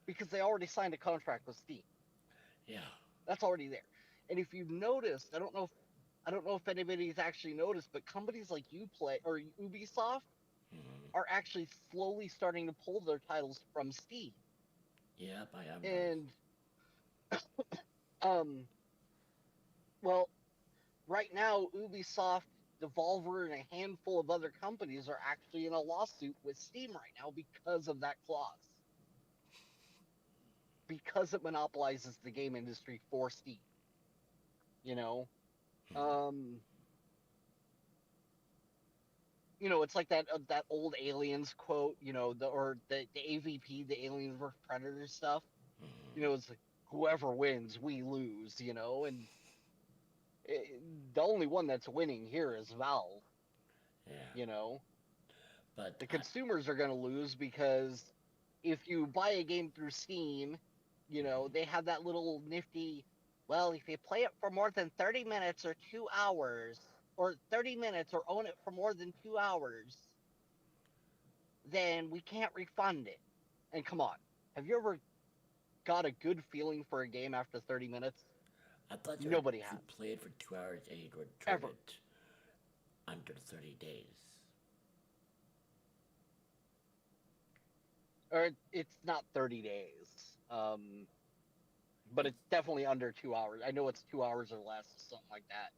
because they already signed a contract with Steam.
Yeah.
That's already there. And if you've noticed, I don't know if anybody's actually noticed, but companies like Uplay or Ubisoft are actually slowly starting to pull their titles from Steam.
Yep, I am.
And well, right now Ubisoft, Devolver, and a handful of other companies are actually in a lawsuit with Steam right now because of that clause. Because it monopolizes the game industry for Steam. You know? It's like that old Aliens quote, the AVP, the Aliens vs Predators stuff. It's like, whoever wins, we lose, and the only one that's winning here is Valve.
Yeah. But
the consumers are going to lose because if you buy a game through Steam, they have that little nifty, well, if you play it for more than 30 minutes or 2 hours, or 30 minutes or own it for more than 2 hours, then we can't refund it. And come on, have you ever got a good feeling for a game after 30 minutes?
I thought
nobody
if
has.
you played for 2 hours and you'd return
Ever.
it under 30 days.
Or it's not 30 days. But it's definitely under 2 hours. I know it's 2 hours or less, something like that.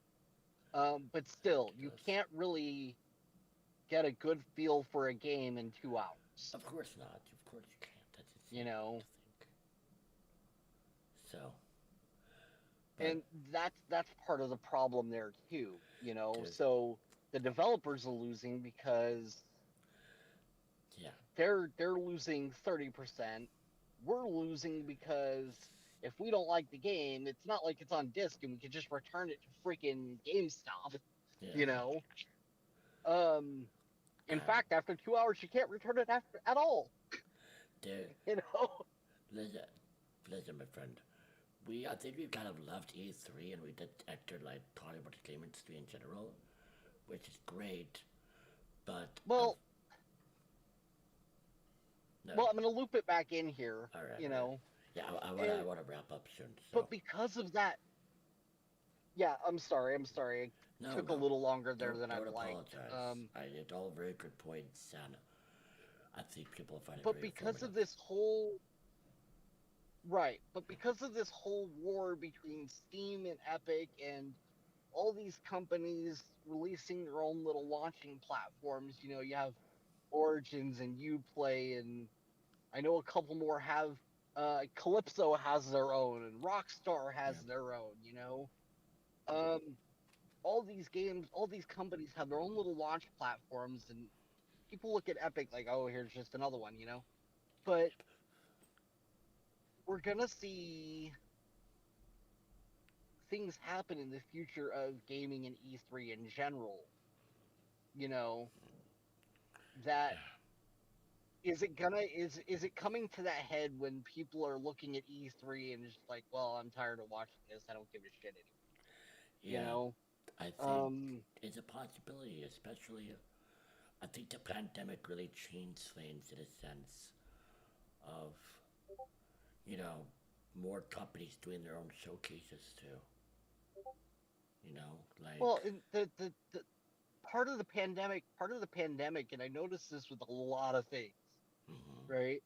But still, you can't really get a good feel for a game in 2 hours.
Of course not. Of course you can't. That's
you know.
So.
And that's part of the problem there too. So the developers are losing because they're losing 30%. We're losing because if we don't like the game, it's not like it's on disc and we can just return it to freaking GameStop. In fact, after 2 hours, you can't return it at all.
Listen, my friend. I think we've kind of left E3 and we did enter talking about the game industry in general, which is great, but
well, I'm gonna loop it back in here.
All right,
Yeah,
I want to wrap up soon. So.
But because of that, I'm sorry. It took a little longer there than I'd like.
It's all very good points, and I think people find it
but
very
because of this whole war between Steam and Epic and all these companies releasing their own little launching platforms, you have Origins and Uplay, and I know a couple more have, Calypso has their own, and Rockstar has their own, all these games, all these companies have their own little launch platforms, and people look at Epic like, oh, here's just another one, but we're gonna see things happen in the future of gaming and E3 in general. That is it coming to that head when people are looking at E3 and just like, well, I'm tired of watching this. I don't give a shit anymore.
I think it's a possibility, especially. I think the pandemic really changed things in a sense of, more companies doing their own showcases too.
Well, the part of the pandemic, and I noticed this with a lot of things, right?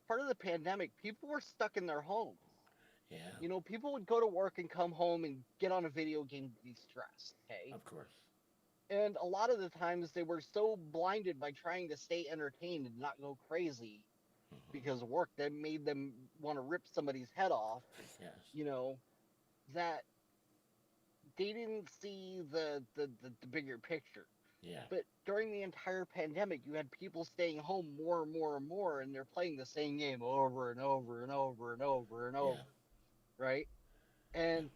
Part of the pandemic, people were stuck in their homes.
Yeah.
People would go to work and come home and get on a video game to de-stress, okay?
Of course.
And a lot of the times they were so blinded by trying to stay entertained and not go crazy because of work that made them want to rip somebody's head off, that they didn't see the bigger picture.
Yeah.
But during the entire pandemic, you had people staying home more and more and more, and they're playing the same game over and over and over and over and over, right? And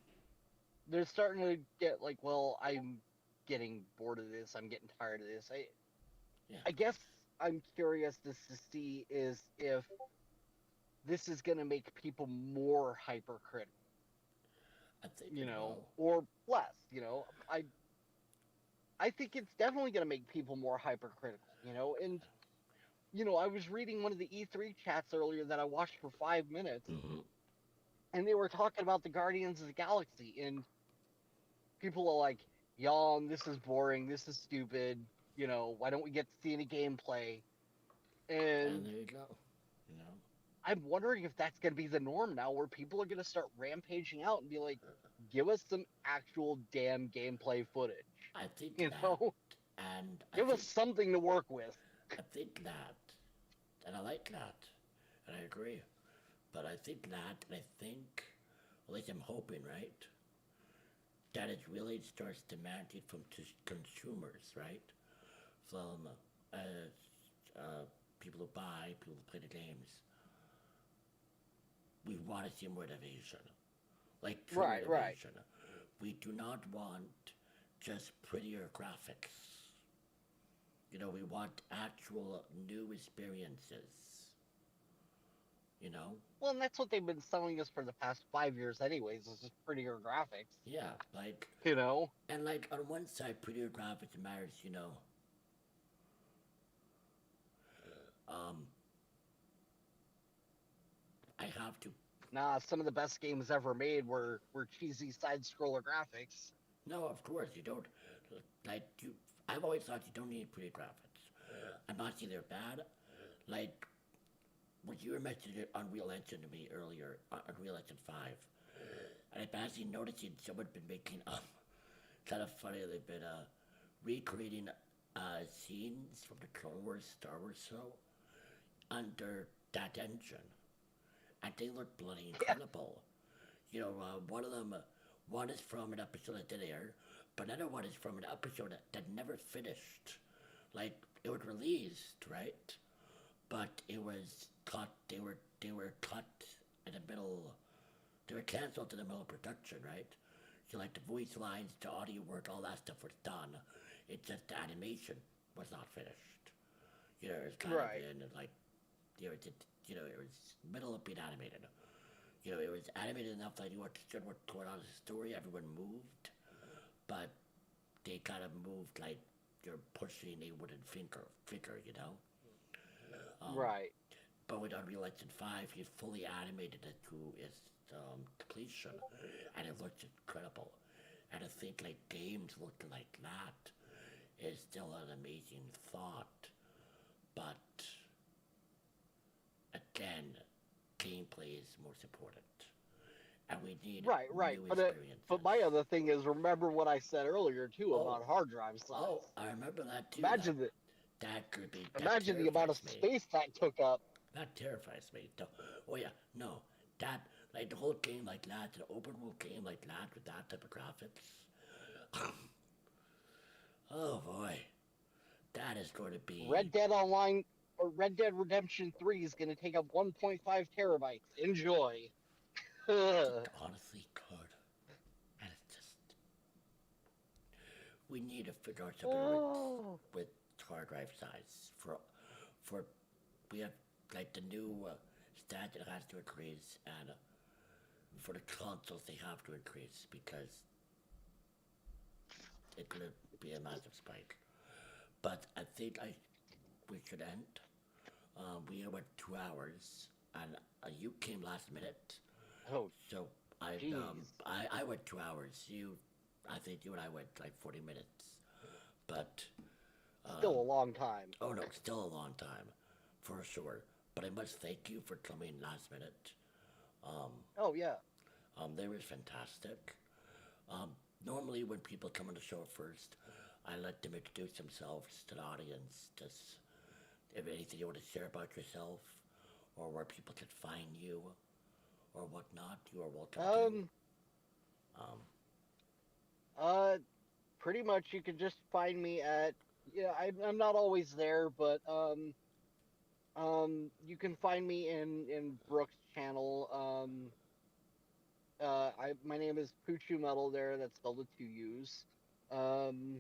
they're starting to get like, well, I'm getting bored of this. I'm getting tired of this. I guess I'm curious to see is if this is going to make people more hypercritical.
I think
or less. I think it's definitely going to make people more hypercritical. And I was reading one of the E3 chats earlier that I watched for 5 minutes, and they were talking about the Guardians of the Galaxy, and people are like, "Yawn, this is boring. This is stupid. You know, why don't we get to see any gameplay?
And there you go. You know,
I'm wondering if that's going to be the norm now, where people are going to start rampaging out and be like, "Give us some actual damn gameplay footage."
I think
You
that,
know,
and
give us something to work with.
I think that, and I like that, and I agree. But I think that, and I think, at least I'm hoping, right, that it really starts demanding from consumers, right, from people who buy, people who play the games. We want to see more innovation, like true innovation. We do not want just prettier graphics. You know, we want actual new experiences. You know?
Well, and that's what they've been selling us for the past 5 years, anyways. Is just prettier graphics.
Yeah, like,
you know,
and like on one side, prettier graphics matters. You know. I have to.
Nah, some of the best games ever made were cheesy side scroller graphics.
No, of course you don't. Like you, I've always thought you don't need pretty graphics. I'm not saying they're bad. Like, what you were mentioning Unreal Engine to me earlier, Unreal Engine 5, and I've actually noticing someone been making kind of funny. They've been recreating scenes from the Clone Wars Star Wars show under that engine, and they look bloody incredible. You know, one is from an episode that did air, but another one is from an episode that never finished. Like, it was released, right? But it was cut. They were cut in the middle. They were canceled in the middle of production, right? So like the voice lines, the audio work, all that stuff was done. It's just the animation was not finished. You know, it was kind of in like, you know, it was middle of being animated. You know, it was animated enough that you understood what's going on in the story. Everyone moved, but they kind of moved like you're pushing a wooden figure, you know. But with Unreal Engine 5, he fully animated it to its completion, and it looks incredible. And I think like games looking like that is still an amazing thought, but again, gameplay is most important, and we need new experiences.
But my other thing is, remember what I said earlier too about hard drive size.
Oh, I remember that too.
Imagine
that could be.
Imagine the amount of space that took up.
That terrifies me. Oh yeah, no, that like the whole game like that, an open world game like that with that type of graphics. Oh boy, that is going to be.
Red Dead Online or Red Dead Redemption 3 is going to take up 1.5 terabytes. Enjoy.
Honestly, could. And it's just. We need to figure out something with hard drive size for we have like the new standard has to increase, and for the consoles they have to increase because it could be a massive spike. But I think we should end. We went 2 hours, and you came last minute.
Oh,
so I went 2 hours. I think you and I went like 40 minutes, but
still a long time.
Oh no, still a long time, for sure. But I must thank you for coming last minute.
Oh yeah.
They were fantastic. Normally when people come on the show first, I let them introduce themselves to the audience. Just if anything you want to share about yourself, or where people can find you, or whatnot, you are welcome to.
Pretty much you can just find me at. Yeah, I'm not always there, but you can find me in Brooks' channel. My name is Poochu Metal there. That's spelled with 2 U's. 3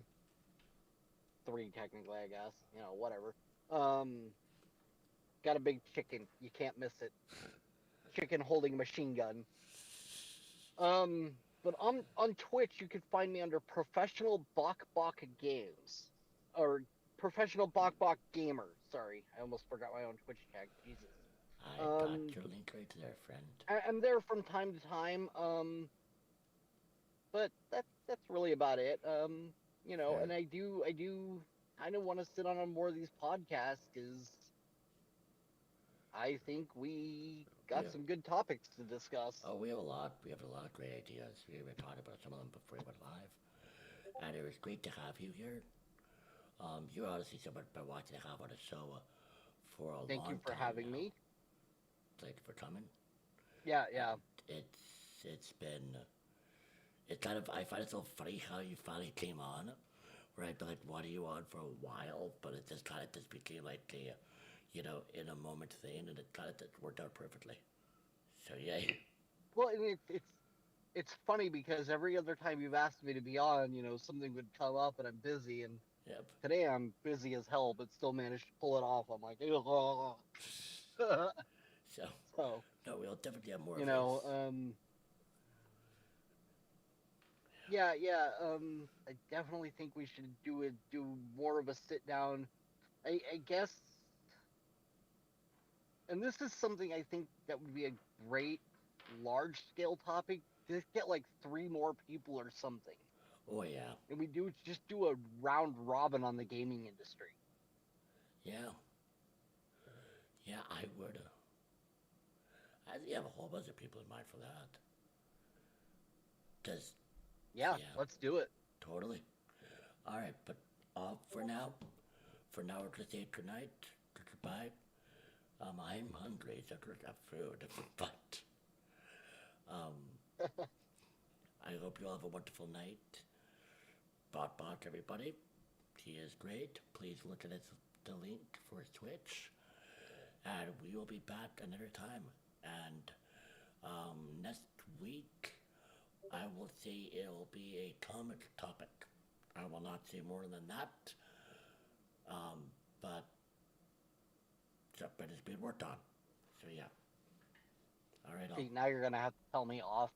technically, I guess. You know, whatever. Got a big chicken. You can't miss it. Chicken holding a machine gun. But on Twitch, you can find me under Professional Bok Bok Games. Or Professional Bok Bok Gamer. Sorry, I almost forgot my own Twitch tag. Jesus.
I got your link right there, friend.
I'm there from time to time. But that's really about it. You know, and I do kind of want to sit on more of these podcasts because I think we got some good topics to discuss.
Oh, we have a lot. We have a lot of great ideas. We were talking about some of them before we went live, and it was great to have you here. You're honestly someone I've been wanting to have on a show for a long time.
Thank you for having me.
Thank you for coming.
Yeah.
It's been. It's kind of, I find it so funny how you finally came on, where I'd be like, what are you on for a while? But it just kind of just became like a, in a moment thing, and it kind of just worked out perfectly. So, yay.
Well, it's funny because every other time you've asked me to be on, something would come up and I'm busy, and today I'm busy as hell, but still managed to pull it off. I'm like, ugh.
So, no, we'll definitely have more of this.
Yeah, I definitely think we should do more of a sit down. I guess, and this is something I think that would be a great large scale topic. Just get like 3 more people or something.
Oh yeah.
And we just do a round robin on the gaming industry.
Yeah. Yeah, I would. I think you have a whole bunch of people in mind for that.
Yeah, let's do it.
Totally. All right, but for now, we're going to say goodnight, goodbye. I'm hungry, so I got food, but I hope you all have a wonderful night. Bot, everybody. He is great. Please look at the link for his Twitch. And we will be back another time. And next week, I will say it'll be a comic topic. I will not say more than that. But it's being worked on. So yeah. All right.
See, now you're gonna have to tell me off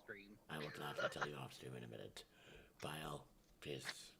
stream.
I will gladly tell you off stream in a minute. Bye, all. Peace.